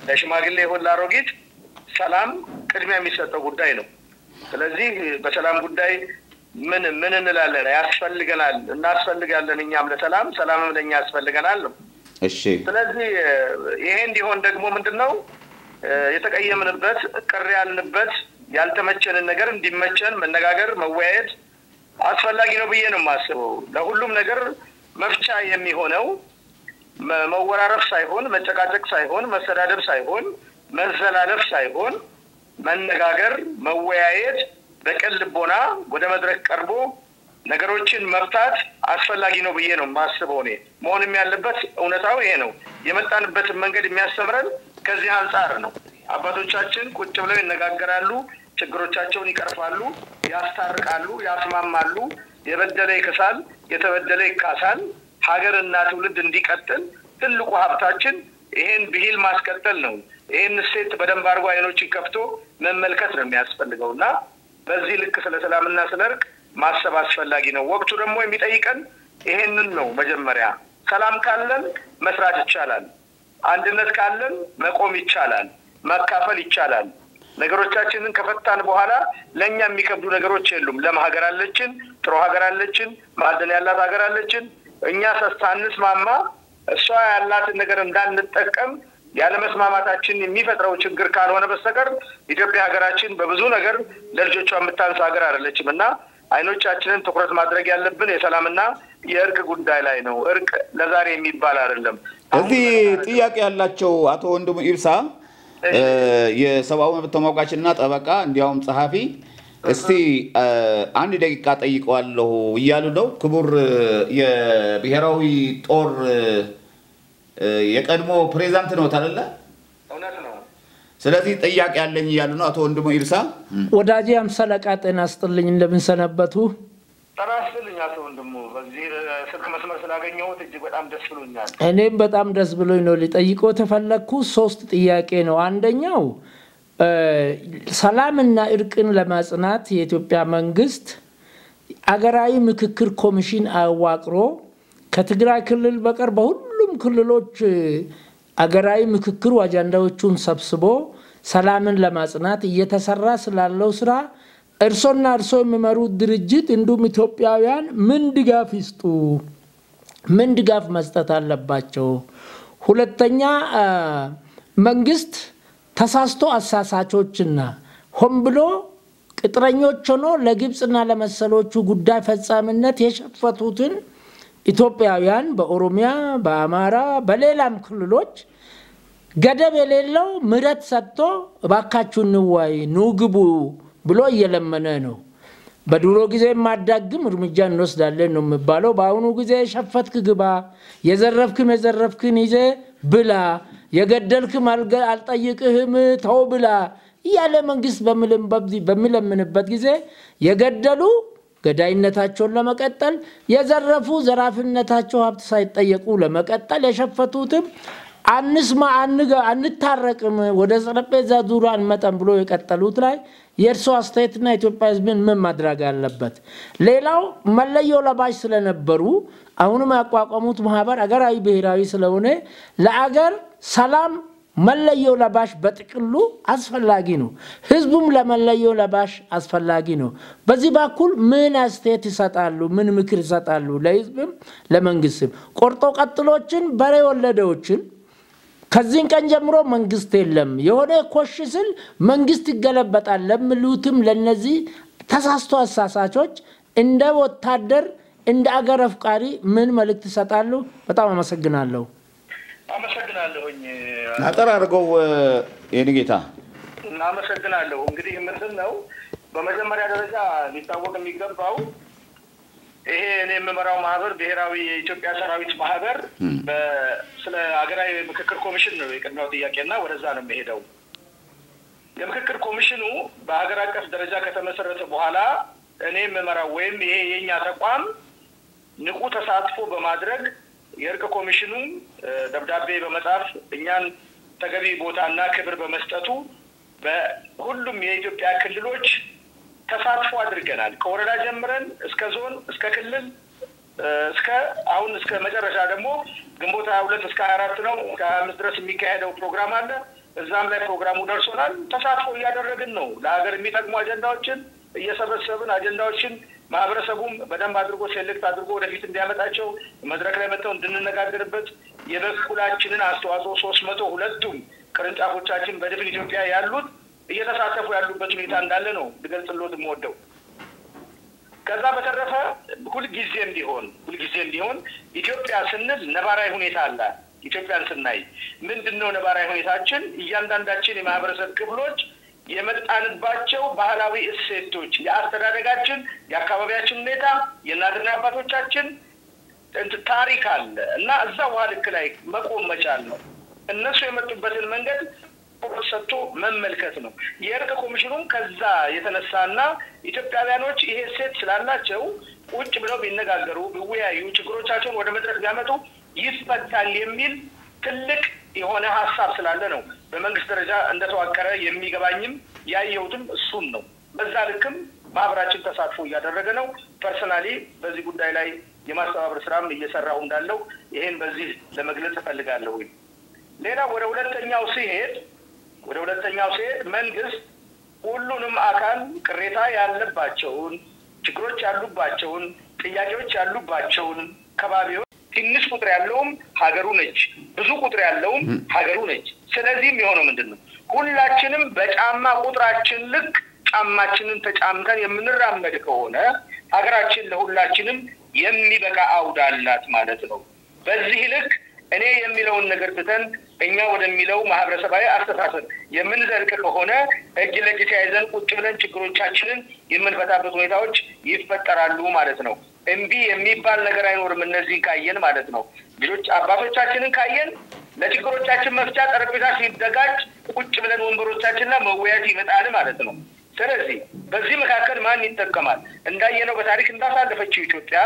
ለሽማግሌ ይሁን ለአሮጊት ሰላም ቅድሚያ የሚሰጠው ጉዳይ ነው ስለዚህ በሰላም ጉዳይ ምን እንላለን ያስፈልገናል እናስፈልጋለን እኛም ለሰላም ሰላምም ለኛ ያስፈልገናል እሺ ስለዚህ ይሄ እንዲሆን ደግሞ ምንድነው የተቀየምንበት ቅር ያልንበት ያልተመቸንን ነገር እንዲመቸን መነጋገር መወያየት አስፈላጊ ነው ብዬ ነው የማስበው ለሁሉም ነገር መፍቻ የሚሆነው መወራረፍ ሳይሆን መጨቃጨቅ ሳይሆን መሰዳደብ ሳይሆን መዘላለፍ ሳይሆን መነጋገር መወያየት በቀል ልቦና ወደ መድረክ ቀርቦ ነገሮችን መፍታት አስፈላጊ ነው ብዬ ነው የማስበው እኔ መሆንም ያለበት እውነታው ይሄ ነው የመጣንበት መንገድ የሚያስተምረን ከዚህ አንፃር ነው አባቶቻችን ቁጭ ብለው ይነጋገራሉ ችግሮቻቸውን ይቀርፋሉ ያስታርቃሉ ያስማማሉ የበደለ ይከሳል የተበደለ ይካሳል ሀገርና ትውልድ እንዲቀጥል ትልቁ ሀብታችን ይሄን ብሂል ማስቀጠል ነው ይሄን ሴት በደንብ አርጎ አይኖችን ከፍቶ መመልከት ነው የሚያስፈልገውና በዚህ ልክ ስለ ሰላምና ስለ እርቅ ማሰብ አስፈላጊ ነው ወቅቱ ደግሞ የሚጠይቀን ይሄንን ነው መጀመሪያ ሰላም ካለን መስራት ይቻላል አንድነት ካለን መቆም ይቻላል መካፈል ይቻላል ነገሮቻችንን ከፈታን በኋላ ለኛ የሚከብዱ ነገሮች የሉም ለማገር አለችን ጥሩ ሀገር አለችን ማዕድን ያላት ሀገር አለችን እኛ ሰስታንስ ማማ እሷ ያላት ነገር እንዳንጠቀም ያለ መስማማታችን የሚፈጥረው ችግር ካልሆነ በስተቀር ኢትዮጵያ ሀገራችን በብዙ ነገር ለልጆቿ የምታንስ ሀገር አይደለችምና አይኖቻችንን ትኩረት ማድረግ ያለብን የሰላምና የእርቅ ጉዳይ ላይ ነው እርቅ ለዛሬ የሚባል አይደለም እዚህ ጥያቄ ያላቸው አቶ ወንድሙ ኢብሳ የሰብአዊ መብት ተሟጋችና ጠበቃ እንዲያውም ጸሐፊ እስቲ አንድ ደቂቃ ጠይቀዋለሁ ይያሉ ነው ክቡር የብሔራዊ ጦር የቀድሞ ፕሬዝዳንት ነው ታለለ እውነት ነው ስለዚህ ጥያቄ ያለኝ ይያሉ ነው አቶ ወንድሙ ኢብሳ ወዳጄ 50 አለቃ ጤና ይስጥልኝ እንደምን ሰነበቱ ተራስልኝ አቶ ወንድሙ በዚህ ስልክ መስመር ስላገኘሁት እጅግ በጣም ደስ ብሎኛል እኔም በጣም ደስ ብሎኝ ነው ሊጠይቀው ተፈለኩ 3 ጥያቄ ነው አንደኛው ሰላምና እርቅን ለማጽናት የኢትዮጵያ መንግስት አገራዊ ምክክር ኮሚሽን አዋቅሮ ከትግራይ ክልል በቀር በሁሉም ክልሎች አገራዊ ምክክር አጀንዳዎቹን ሰብስቦ ሰላምን ለማጽናት እየተሰራ ስላለው ስራ እርሶና እርሶ የሚመሩት ድርጅት እንዲሁም ኢትዮጵያውያን ምን ድጋፍ ይስጡ? ምን ድጋፍ መስጠት አለባቸው? ሁለተኛ መንግስት ተሳስቶ አሳሳቾችና ሆን ብሎ ቅጥረኞች ሆኖ ለግብጽና ለመሰሎቹ ጉዳይ ፈጻሚነት የሸፈቱትን ኢትዮጵያውያን በኦሮሚያ በአማራ በሌላም ክልሎች ገደብ የሌለው ምረት ሰጥቶ ባካችሁ ንዋይ ኑግቡ ብሎ እየለመነ ነው። በድሮ ጊዜ ማዳግም እርምጃ እንወስዳለን ነው የሚባለው። በአሁኑ ጊዜ ሸፈትክ ግባ፣ የዘረፍክን ይዘ ብላ፣ የገደልክም አልጠይቅህም ተው ብላ ያለ መንግስት በሚለምንበት ጊዜ የገደሉ ገዳይነታቸውን ለመቀጠል የዘረፉ ዘራፍነታቸው ሀብት ሳይጠየቁ ለመቀጠል የሸፈቱትም አንታረቅም ወደ ጠረጴዛ ዙሪያ አንመጣም ብሎ የቀጠሉት ላይ የእርሶ አስተያየትና ኢትዮጵያ ህዝብን ምን ማድረግ አለበት? ሌላው መለዮ ለባሽ ስለነበሩ አሁንም ያቋቋሙት ማህበር አገራዊ ብሔራዊ ስለሆነ ለአገር ሰላም መለዮ ለባሽ በጥቅሉ አስፈላጊ ነው። ህዝቡም ለመለዮ ለባሽ አስፈላጊ ነው። በዚህ በኩል ምን አስተያየት ይሰጣሉ? ምን ምክር ይሰጣሉ? ለህዝብም ለመንግስትም ቆርጦ ቀጥሎችን በሬ ወለደዎችን ከዚህን ቀን ጀምሮ መንግስት የለም የሆነ ኮሽስል መንግስት ይገለበጣል ለምሉትም ለነዚህ ተሳስቶ አሳሳቾች እንደ ወታደር እንደ አገር አፍቃሪ ምን መልእክት ይሰጣሉ? በጣም አመሰግናለሁ። አመሰግናለሁኝ። አጠር አድርገው የኔ ጌታ። አመሰግናለሁ። እንግዲህ ምንድነው በመጀመሪያ ደረጃ ሊታወቅ የሚገባው ይሄ እኔ የምመራው ማህበር ብሔራዊ የኢትዮጵያ ሰራዊት ማህበር ስለ ሀገራዊ ምክክር ኮሚሽን ነው የቀድሞው ጥያቄና ወደዛ ነው የሚሄደው። የምክክር ኮሚሽኑ በሀገር አቀፍ ደረጃ ከተመሰረተ በኋላ እኔ የምመራው ወይም ይሄ የኛ ተቋም ንቁ ተሳትፎ በማድረግ የእርቅ ኮሚሽኑ ደብዳቤ በመጻፍ እኛን ተገቢ ቦታና ክብር በመስጠቱ በሁሉም የኢትዮጵያ ክልሎች ተሳትፎ አድርገናል። ከወረዳ ጀምረን እስከ ዞን እስከ ክልል እስከ አሁን እስከ መጨረሻ ደግሞ ግንቦት 22 እስከ 24 ነው እስከ 25 ድረስ የሚካሄደው ፕሮግራም አለ። እዛም ላይ ፕሮግራሙ ደርሶናል። ተሳትፎ እያደረግን ነው። ለሀገር የሚጠቅሙ አጀንዳዎችን እየሰበሰብን አጀንዳዎችን ማህበረሰቡም በደንብ አድርጎ ሴሌክት አድርጎ ወደፊት እንዲያመጣቸው መድረክ ላይ መጥተው እንድንነጋገርበት የበኩላችንን አስተዋጽኦ 302ቱም ቅርንጫፎቻችን በድፍን ኢትዮጵያ ያሉት እየተሳተፉ ያሉበት ሁኔታ እንዳለ ነው ልገልጽልዎት የምወደው። ከዛ በተረፈ ሁልጊዜም ቢሆን ኢትዮጵያ ስንል ነባራዊ ሁኔታ አለ። ኢትዮጵያን ስናይ ምንድነው ነባራዊ ሁኔታችን? እያንዳንዳችን የማህበረሰብ ክፍሎች የመጣንባቸው ባህላዊ እሴቶች፣ የአስተዳደጋችን፣ የአካባቢያችን ሁኔታ፣ የእናትና አባቶቻችን ታሪክ አለ እና እዛ ውሃ ልክ ላይ መቆም መቻል ነው። እነሱ የመጡበትን መንገድ ሰጥቶ መመልከት ነው። የእርቅ ኮሚሽኑም ከዛ የተነሳና ኢትዮጵያውያኖች ይሄ ሴት ስላላቸው ቁጭ ብለው ቢነጋገሩ ቢወያዩ ችግሮቻቸውን ወደ መድረክ ቢያመጡ ይፈታል የሚል ትልቅ የሆነ ሐሳብ ስላለ ነው በመንግስት ደረጃ እንደተዋቀረ የሚገባኝም ያየሁትም እሱን ነው። በዛ ልክም ማህበራችን ተሳትፎ እያደረገ ነው። ፐርሰናሊ በዚህ ጉዳይ ላይ የማስተባበር ስራም እየሰራሁ እንዳለው ይሄን በዚህ ለመግለጽ እፈልጋለሁ። ሌላ ወደ ሁለተኛው ሲሄድ መንግስት ሁሉንም አካል ቅሬታ ያለባቸውን ችግሮች ያሉባቸውን ጥያቄዎች ያሉባቸውን ከባቢዎች ትንሽ ቁጥር ያለውም ሀገሩ ነች፣ ብዙ ቁጥር ያለውም ሀገሩ ነች። ስለዚህም የሆነው ምንድነው ሁላችንም በጫማ ቁጥራችን ልክ ጫማችንን ተጫምተን የምንራመድ ከሆነ ሀገራችን ለሁላችንም የሚበቃ አውዳላት ማለት ነው። በዚህ ልክ እኔ የሚለውን ነገር ትተን እኛ ወደሚለው ማህበረሰባዊ አስተሳሰብ የምንዘልቅ ከሆነ እጅ ለእጅ ተያይዘን ቁጭ ብለን ችግሮቻችንን የምንፈታበት ሁኔታዎች ይፈጠራሉ ማለት ነው። እምቢ የሚባል ነገር አይኖርም። እነዚህ ካየን ማለት ነው ልጆች አባቶቻችንን ካየን ለችግሮቻችን መፍቻ ጠረጴዛ ሲዘጋጅ ቁጭ ብለን ወንበሮቻችንና መወያየት ይመጣል ማለት ነው። ስለዚህ በዚህ መካከል ማን ይጠቀማል? እንዳየነው በታሪክ እንዳሳለፈችው ኢትዮጵያ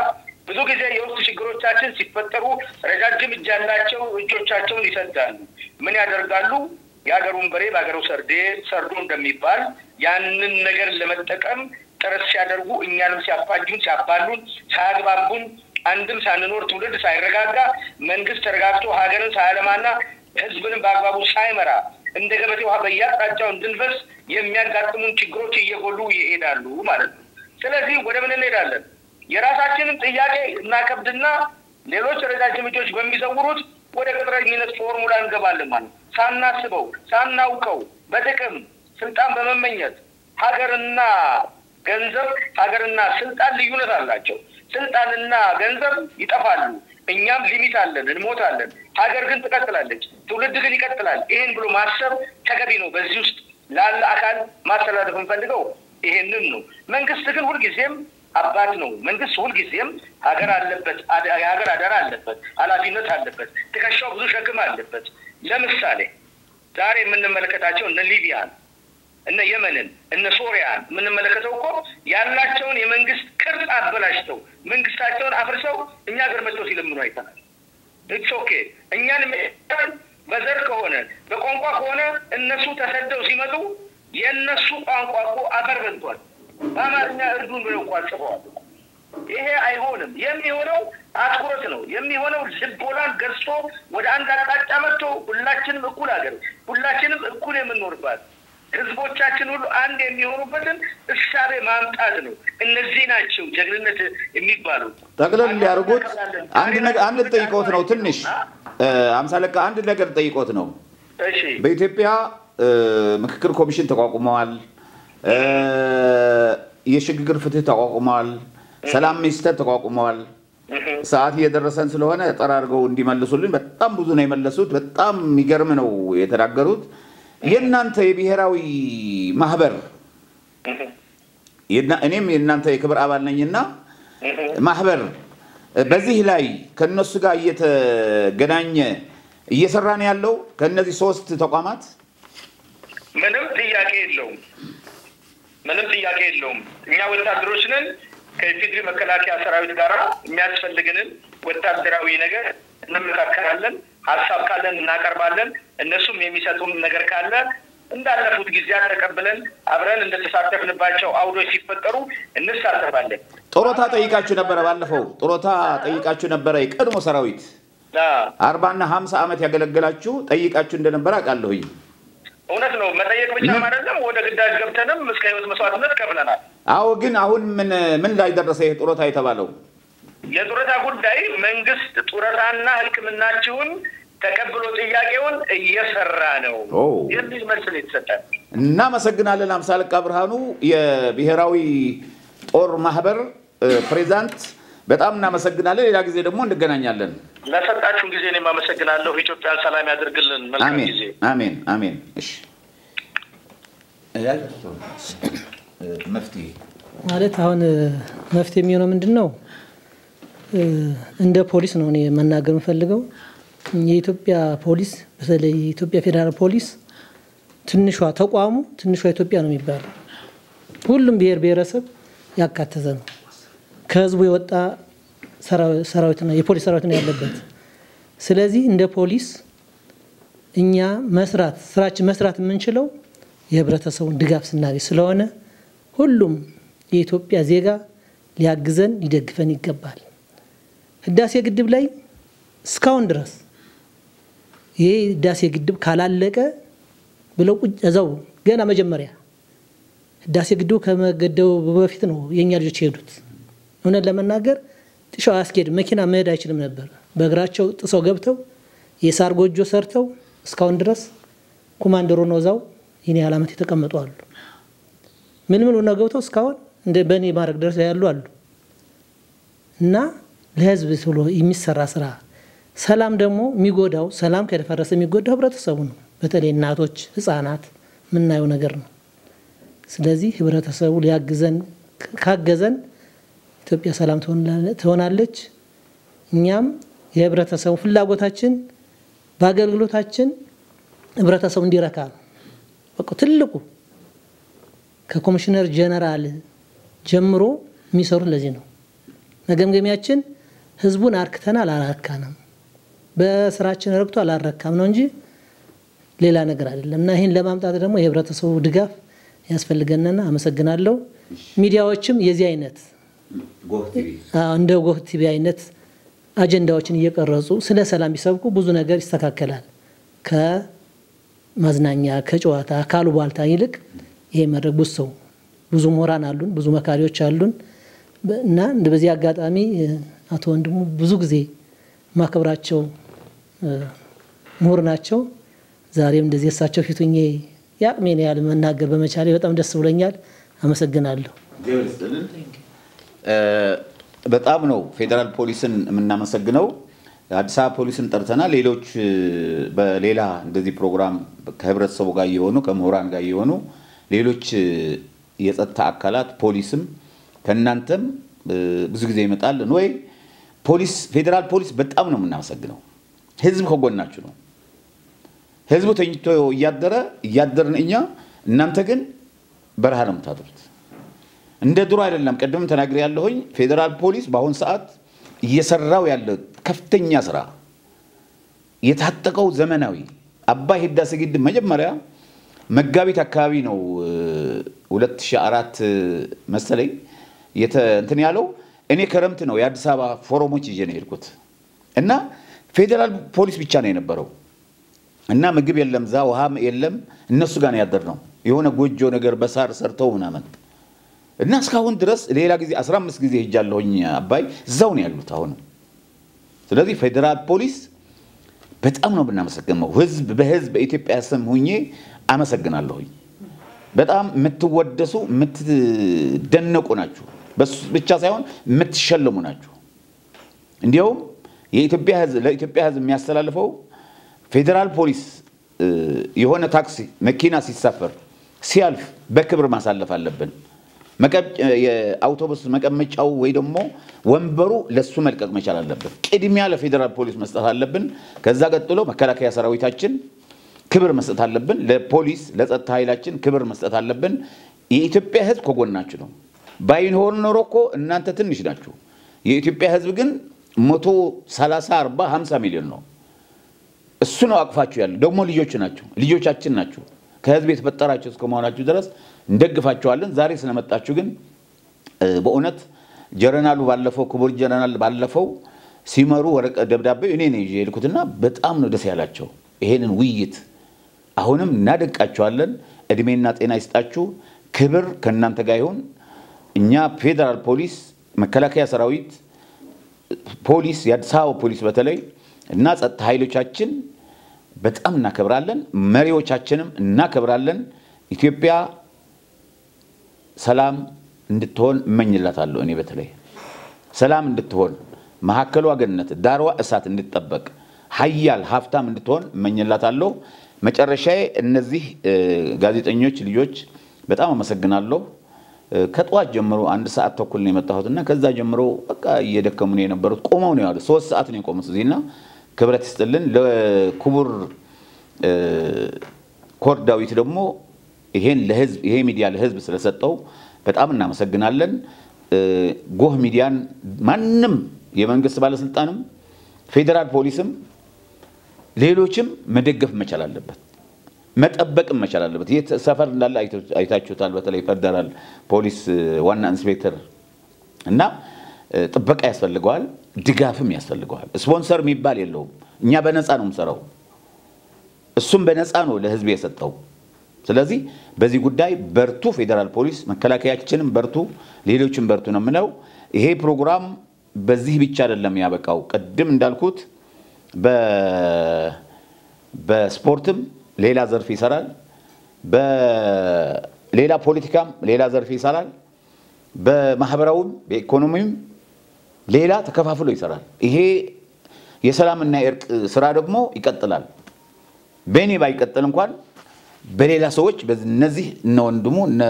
ብዙ ጊዜ የውስጥ ችግሮቻችን ሲፈጠሩ ረጃጅም እጅ ያላቸው እጆቻቸውን ይሰዳሉ። ምን ያደርጋሉ? የሀገሩን በሬ በሀገሩ ሰርዶ እንደሚባል ያንን ነገር ለመጠቀም ጥረት ሲያደርጉ እኛንም ሲያፋጁን ሲያባሉን ሳያግባቡን አንድም ሳንኖር ትውልድ ሳይረጋጋ መንግስት ተረጋግቶ ሀገርን ሳያለማና ህዝብንም በአግባቡ ሳይመራ እንደ ገበቴ ውሃ በየአቅጣጫው እንድንፈስ የሚያጋጥሙን ችግሮች እየጎሉ ይሄዳሉ ማለት ነው። ስለዚህ ወደ ምን እንሄዳለን? የራሳችንን ጥያቄ እናከብድና ሌሎች ረጃጅም እጆች በሚዘውሩት ወደ ቅጥረኝነት ፎርሙላ እንገባለን ማለት ሳናስበው ሳናውቀው በጥቅም ስልጣን በመመኘት ሀገርና ገንዘብ ሀገርና ስልጣን ልዩነት አላቸው። ስልጣንና ገንዘብ ይጠፋሉ። እኛም ሊሚት አለን፣ እንሞታለን። ሀገር ግን ትቀጥላለች፣ ትውልድ ግን ይቀጥላል። ይሄን ብሎ ማሰብ ተገቢ ነው። በዚህ ውስጥ ላለ አካል ማስተላለፍ እንፈልገው ይሄንን ነው። መንግስት ግን ሁልጊዜም አባት ነው። መንግስት ሁልጊዜም ሀገር አለበት፣ የሀገር አደራ አለበት፣ ኃላፊነት አለበት፣ ትከሻው ብዙ ሸክም አለበት። ለምሳሌ ዛሬ የምንመለከታቸው እነ ሊቢያን እነ የመንን እነ ሶሪያን የምንመለከተው እኮ ያላቸውን የመንግስት ቅርጽ አበላሽተው መንግስታቸውን አፍርሰው እኛ ሀገር መጥተው ሲለምኑ አይተናል። ኢትስ ኦኬ። እኛን በዘር ከሆነ በቋንቋ ከሆነ እነሱ ተሰደው ሲመጡ የእነሱ ቋንቋ እኮ አፈር በልቷል። በአማርኛ እርዱን ብለው እኮ አጽፈዋል። ይሄ አይሆንም። የሚሆነው አትኩረት ነው። የሚሆነው ልቦናን ገዝቶ ወደ አንድ አቅጣጫ መጥቶ ሁላችንም እኩል ሀገር ሁላችንም እኩል የምንኖርባት ህዝቦቻችን ሁሉ አንድ የሚሆኑበትን እሳቤ ማምጣት ነው። እነዚህ ናቸው ጀግንነት የሚባሉ። ጠቅለል ሊያርጉት አንድ ጠይቆት ነው ትንሽ አምሳለካ አንድ ነገር ጠይቆት ነው። እሺ በኢትዮጵያ ምክክር ኮሚሽን ተቋቁመዋል። የሽግግር ፍትህ ተቋቁመዋል። ሰላም ሚኒስቴር ተቋቁመዋል። ሰዓት እየደረሰን ስለሆነ ጠራርገው እንዲመልሱልን በጣም ብዙ ነው የመለሱት። በጣም የሚገርም ነው የተናገሩት። የእናንተ የብሔራዊ ማህበር እኔም የእናንተ የክብር አባል ነኝና ማህበር በዚህ ላይ ከነሱ ጋር እየተገናኘ እየሰራን ያለው ከነዚህ ሶስት ተቋማት ምንም ጥያቄ የለውም። እኛ ወታደሮች ነን። ከኢፌዴሪ መከላከያ ሰራዊት ጋር የሚያስፈልግንን ወታደራዊ ነገር እንመካከራለን። ሀሳብ ካለን እናቀርባለን። እነሱም የሚሰጡን ነገር ካለ እንዳለፉት ጊዜያት ተቀብለን አብረን እንደተሳተፍንባቸው አውዶች ሲፈጠሩ እንሳተፋለን። ጦሮታ ጠይቃችሁ ነበረ። ባለፈው ጦሮታ ጠይቃችሁ ነበረ። የቀድሞ ሰራዊት 40 እና 50 ዓመት ያገለገላችሁ ጠይቃችሁ እንደነበረ አውቃለሁኝ። እውነት ነው። መጠየቅ ብቻ አይደለም፣ ወደ ግዳጅ ገብተንም እስከ ህይወት መስዋዕትነት ከፍለናል። አዎ፣ ግን አሁን ምን ላይ ደረሰ ይሄ ጦሮታ የተባለው? የጡረታ ጉዳይ መንግስት ጡረታና ሕክምናችሁን ተቀብሎ ጥያቄውን እየሰራ ነው የሚል መልስ ነው የተሰጠን። እናመሰግናለን። አምሳለቃ ብርሃኑ የብሔራዊ ጦር ማህበር ፕሬዝዳንት፣ በጣም እናመሰግናለን። ሌላ ጊዜ ደግሞ እንገናኛለን። ለሰጣችሁን ጊዜ እኔም አመሰግናለሁ። ኢትዮጵያን ሰላም ያድርግልን። መልካም ጊዜ። አሜን አሜን። እሺ መፍትሄ ማለት አሁን መፍትሄ የሚሆነው ምንድነው? እንደ ፖሊስ ነው እኔ መናገር የምፈልገው። የኢትዮጵያ ፖሊስ በተለይ የኢትዮጵያ ፌደራል ፖሊስ ትንሿ ተቋሙ ትንሿ ኢትዮጵያ ነው የሚባለው። ሁሉም ብሔር ብሔረሰብ ያካተተ ነው። ከህዝቡ የወጣ ሰራዊት ነው፣ የፖሊስ ሰራዊት ነው ያለበት። ስለዚህ እንደ ፖሊስ እኛ ስራችን መስራት የምንችለው የህብረተሰቡን ድጋፍ ስናገኝ ስለሆነ ሁሉም የኢትዮጵያ ዜጋ ሊያግዘን ሊደግፈን ይገባል። ህዳሴ ግድብ ላይ እስካሁን ድረስ ይሄ ህዳሴ ግድብ ካላለቀ ብለው እዛው ገና መጀመሪያ ህዳሴ ግድቡ ከመገደቡ በፊት ነው የኛ ልጆች ሄዱት። እውነት ለመናገር ጥሻው አስኬድ መኪና መሄድ አይችልም ነበር። በእግራቸው ጥሰው ገብተው የሳር ጎጆ ሰርተው እስካሁን ድረስ ኮማንደሮ ነው እዛው ይሄን ዓላማት የተቀመጡ አሉ። ምን ነው ገብተው እስካሁን እንደ በኔ ማረግ ድረስ ያሉ አሉ። እና ለህዝብ ብሎ የሚሰራ ስራ ሰላም ደግሞ የሚጎዳው ሰላም ከደፈረሰ የሚጎዳው ህብረተሰቡ ነው። በተለይ እናቶች፣ ህፃናት ምናየው ነገር ነው። ስለዚህ ህብረተሰቡ ሊያግዘን ካገዘን ኢትዮጵያ ሰላም ትሆናለች። እኛም የህብረተሰቡ ፍላጎታችን በአገልግሎታችን ህብረተሰቡ እንዲረካ ነው። በቃ ትልቁ ከኮሚሽነር ጀነራል ጀምሮ የሚሰሩ ለዚህ ነው። መገምገሚያችን ህዝቡን አርክተናል አላረካንም፣ በስራችን ረክቶ አላረካም ነው እንጂ ሌላ ነገር አይደለም። እና ይሄን ለማምጣት ደግሞ የህብረተሰቡ ድጋፍ ያስፈልገናልና አመሰግናለሁ። ሚዲያዎችም የዚህ አይነት እንደ ጎህ ቲቪ አይነት አጀንዳዎችን እየቀረጹ ስለ ሰላም ቢሰብኩ ብዙ ነገር ይስተካከላል። ማዝናኛ ከጨዋታ ካሉባልታ ይልቅ ይሄ መድረክ ብዙ ምሁራን አሉን፣ ብዙ መካሪዎች አሉን እና በዚህ አጋጣሚ አቶ ወንድሙ ብዙ ጊዜ ማከብራቸው ምሁር ናቸው። ዛሬም እንደዚህ እሳቸው ፊቱኜ ያቅሜን ያህል መናገር በመቻሌ በጣም ደስ ብሎኛል። አመሰግናለሁ። በጣም ነው ፌዴራል ፖሊስን የምናመሰግነው። አዲስ አበባ ፖሊስን ጠርተናል። ሌሎች በሌላ እንደዚህ ፕሮግራም ከህብረተሰቡ ጋር የሆኑ ከምሁራን ጋር የሆኑ ሌሎች የጸጥታ አካላት ፖሊስም ከናንተም ብዙ ጊዜ ይመጣል ወይ ፖሊስ ፌዴራል ፖሊስ በጣም ነው የምናመሰግነው። ህዝብ ከጎናችሁ ነው። ህዝቡ ተኝቶ እያደረን እኛ እናንተ ግን በረሃ ነው የምታድሩት። እንደ ድሮ አይደለም። ቀደም ተናግሬ ያለሁኝ ፌዴራል ፖሊስ በአሁን ሰዓት እየሰራው ያለው ከፍተኛ ስራ የታጠቀው ዘመናዊ አባይ ህዳሴ ግድብ መጀመሪያ መጋቢት አካባቢ ነው 2004 መሰለኝ እንትን ያለው። እኔ ከረምት ነው የአዲስ አበባ ፎረሞች ይዤ ነው የሄድኩት እና ፌዴራል ፖሊስ ብቻ ነው የነበረው እና ምግብ የለም ዛ ውሃም የለም። እነሱ ጋር ነው ያደርነው የሆነ ጎጆ ነገር በሳር ሰርተው ምናምን እና እስካሁን ድረስ ሌላ ጊዜ 15 ጊዜ ሄጃለሁኝ አባይ እዛው ነው ያሉት አሁን። ስለዚህ ፌዴራል ፖሊስ በጣም ነው ብናመሰግነው። ህዝብ በህዝብ በኢትዮጵያ ስም ሆኜ አመሰግናለሁኝ። በጣም የምትወደሱ የምትደነቁ ናችሁ። በሱ ብቻ ሳይሆን የምትሸለሙ ናችሁ። እንዲያውም የኢትዮጵያ ህዝብ ለኢትዮጵያ ህዝብ የሚያስተላልፈው ፌዴራል ፖሊስ የሆነ ታክሲ መኪና ሲሳፈር ሲያልፍ በክብር ማሳለፍ አለብን። የአውቶቡስ መቀመጫው ወይ ደግሞ ወንበሩ ለሱ መልቀቅ መቻል አለበት። ቅድሚያ ለፌዴራል ፖሊስ መስጠት አለብን። ከዛ ቀጥሎ መከላከያ ሰራዊታችን ክብር መስጠት አለብን። ለፖሊስ ለጸጥታ ኃይላችን ክብር መስጠት አለብን። የኢትዮጵያ ህዝብ ከጎናችሁ ነው። ባይኖር ኖሮ እኮ እናንተ ትንሽ ናችሁ። የኢትዮጵያ ህዝብ ግን 130 40 50 ሚሊዮን ነው። እሱ ነው አቅፋችሁ ያለው። ደግሞ ልጆች ናችሁ፣ ልጆቻችን ናችሁ። ከህዝብ የተፈጠራችሁ እስከመሆናችሁ ድረስ እንደግፋችኋለን። ዛሬ ስለመጣችሁ ግን በእውነት ጀነራሉ ባለፈው ክቡር ጀነራል ባለፈው ሲመሩ ወረቀት ደብዳቤው እኔ ነኝ የሄድኩትና በጣም ነው ደስ ያላቸው ይሄንን ውይይት። አሁንም እናደንቃችኋለን። እድሜና ጤና ይስጣችሁ። ክብር ከእናንተ ጋር ይሁን። እኛ ፌዴራል ፖሊስ፣ መከላከያ ሰራዊት፣ ፖሊስ፣ የአዲስ አበባ ፖሊስ በተለይ እና ጸጥታ ኃይሎቻችን በጣም እናከብራለን። መሪዎቻችንም እናከብራለን። ኢትዮጵያ ሰላም እንድትሆን እመኝላታለሁ። እኔ በተለይ ሰላም እንድትሆን መሐከሏ ገነት ዳርዋ እሳት እንድትጠበቅ ሀያል ሀብታም እንድትሆን እመኝላታለሁ። መጨረሻዬ እነዚህ ጋዜጠኞች ልጆች በጣም አመሰግናለሁ። ከጧት ጀምሮ 1 ሰዓት ተኩል ነው የመጣሁትና ከዛ ጀምሮ በቃ እየደከሙ ነው የነበሩት። ቆመው ነው ያሉት። 3 ሰዓት ነው የቆሙት እዚህና ክብረት ይስጥልን። ለክቡር ኮር ዳዊት ደግሞ ይሄን ለህዝብ ይሄ ሚዲያ ለህዝብ ስለሰጠው በጣም እናመሰግናለን። ጎህ ሚዲያን ማንንም የመንግስት ባለስልጣንም ፌዴራል ፖሊስም ሌሎችም መደገፍ መቻል አለበት፣ መጠበቅም መቻል አለበት። ሰፈር እንዳለ አይታችሁታል። በተለይ ፌዴራል ፖሊስ ዋና ኢንስፔክተር እና ጥበቃ ያስፈልገዋል፣ ድጋፍም ያስፈልገዋል። ስፖንሰር የሚባል የለውም። እኛ በነፃ ነው የምንሰራው። እሱም በነፃ ነው ለህዝብ የሰጠው። ስለዚህ በዚህ ጉዳይ በርቱ። ፌዴራል ፖሊስ መከላከያችንም በርቱ፣ ሌሎችም በርቱ ነው የምለው። ይሄ ፕሮግራም በዚህ ብቻ አይደለም ያበቃው። ቀደም እንዳልኩት በስፖርትም ሌላ ዘርፍ ይሰራል፣ በሌላ ፖለቲካም ሌላ ዘርፍ ይሰራል፣ በማህበራዊም በኢኮኖሚም ሌላ ተከፋፍሎ ይሰራል። ይሄ የሰላምና የእርቅ ስራ ደግሞ ይቀጥላል። በእኔ ባይቀጥል እንኳን በሌላ ሰዎች በእነዚህ እነ ወንድሙ እነ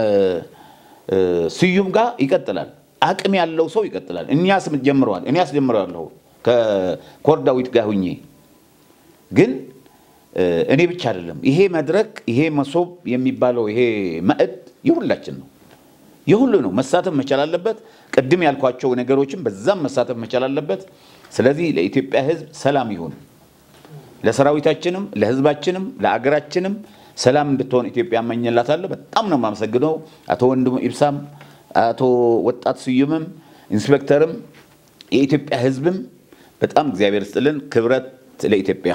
ስዩም ጋር ይቀጥላል። አቅም ያለው ሰው ይቀጥላል። እኛስ ጀምረዋል። እኔ አስጀምረዋለሁ ከኮር ዳዊት ጋር ሆኜ። ግን እኔ ብቻ አይደለም ይሄ መድረክ ይሄ መሶብ የሚባለው ይሄ ማዕድ የሁላችን ነው፣ የሁሉ ነው። መሳተፍ መቻል አለበት። ቅድም ያልኳቸው ነገሮችም በዛም መሳተፍ መቻል አለበት። ስለዚህ ለኢትዮጵያ ህዝብ ሰላም ይሁን። ለሰራዊታችንም ለህዝባችንም ለአገራችንም ሰላም እንድትሆን ኢትዮጵያ እመኝላታለሁ። በጣም ነው የማመሰግነው አቶ ወንድሙ ኢብሳም፣ አቶ ወጣት ስዩምም፣ ኢንስፔክተርም፣ የኢትዮጵያ ህዝብም በጣም እግዚአብሔር ይስጥልን። ክብረት ለኢትዮጵያ።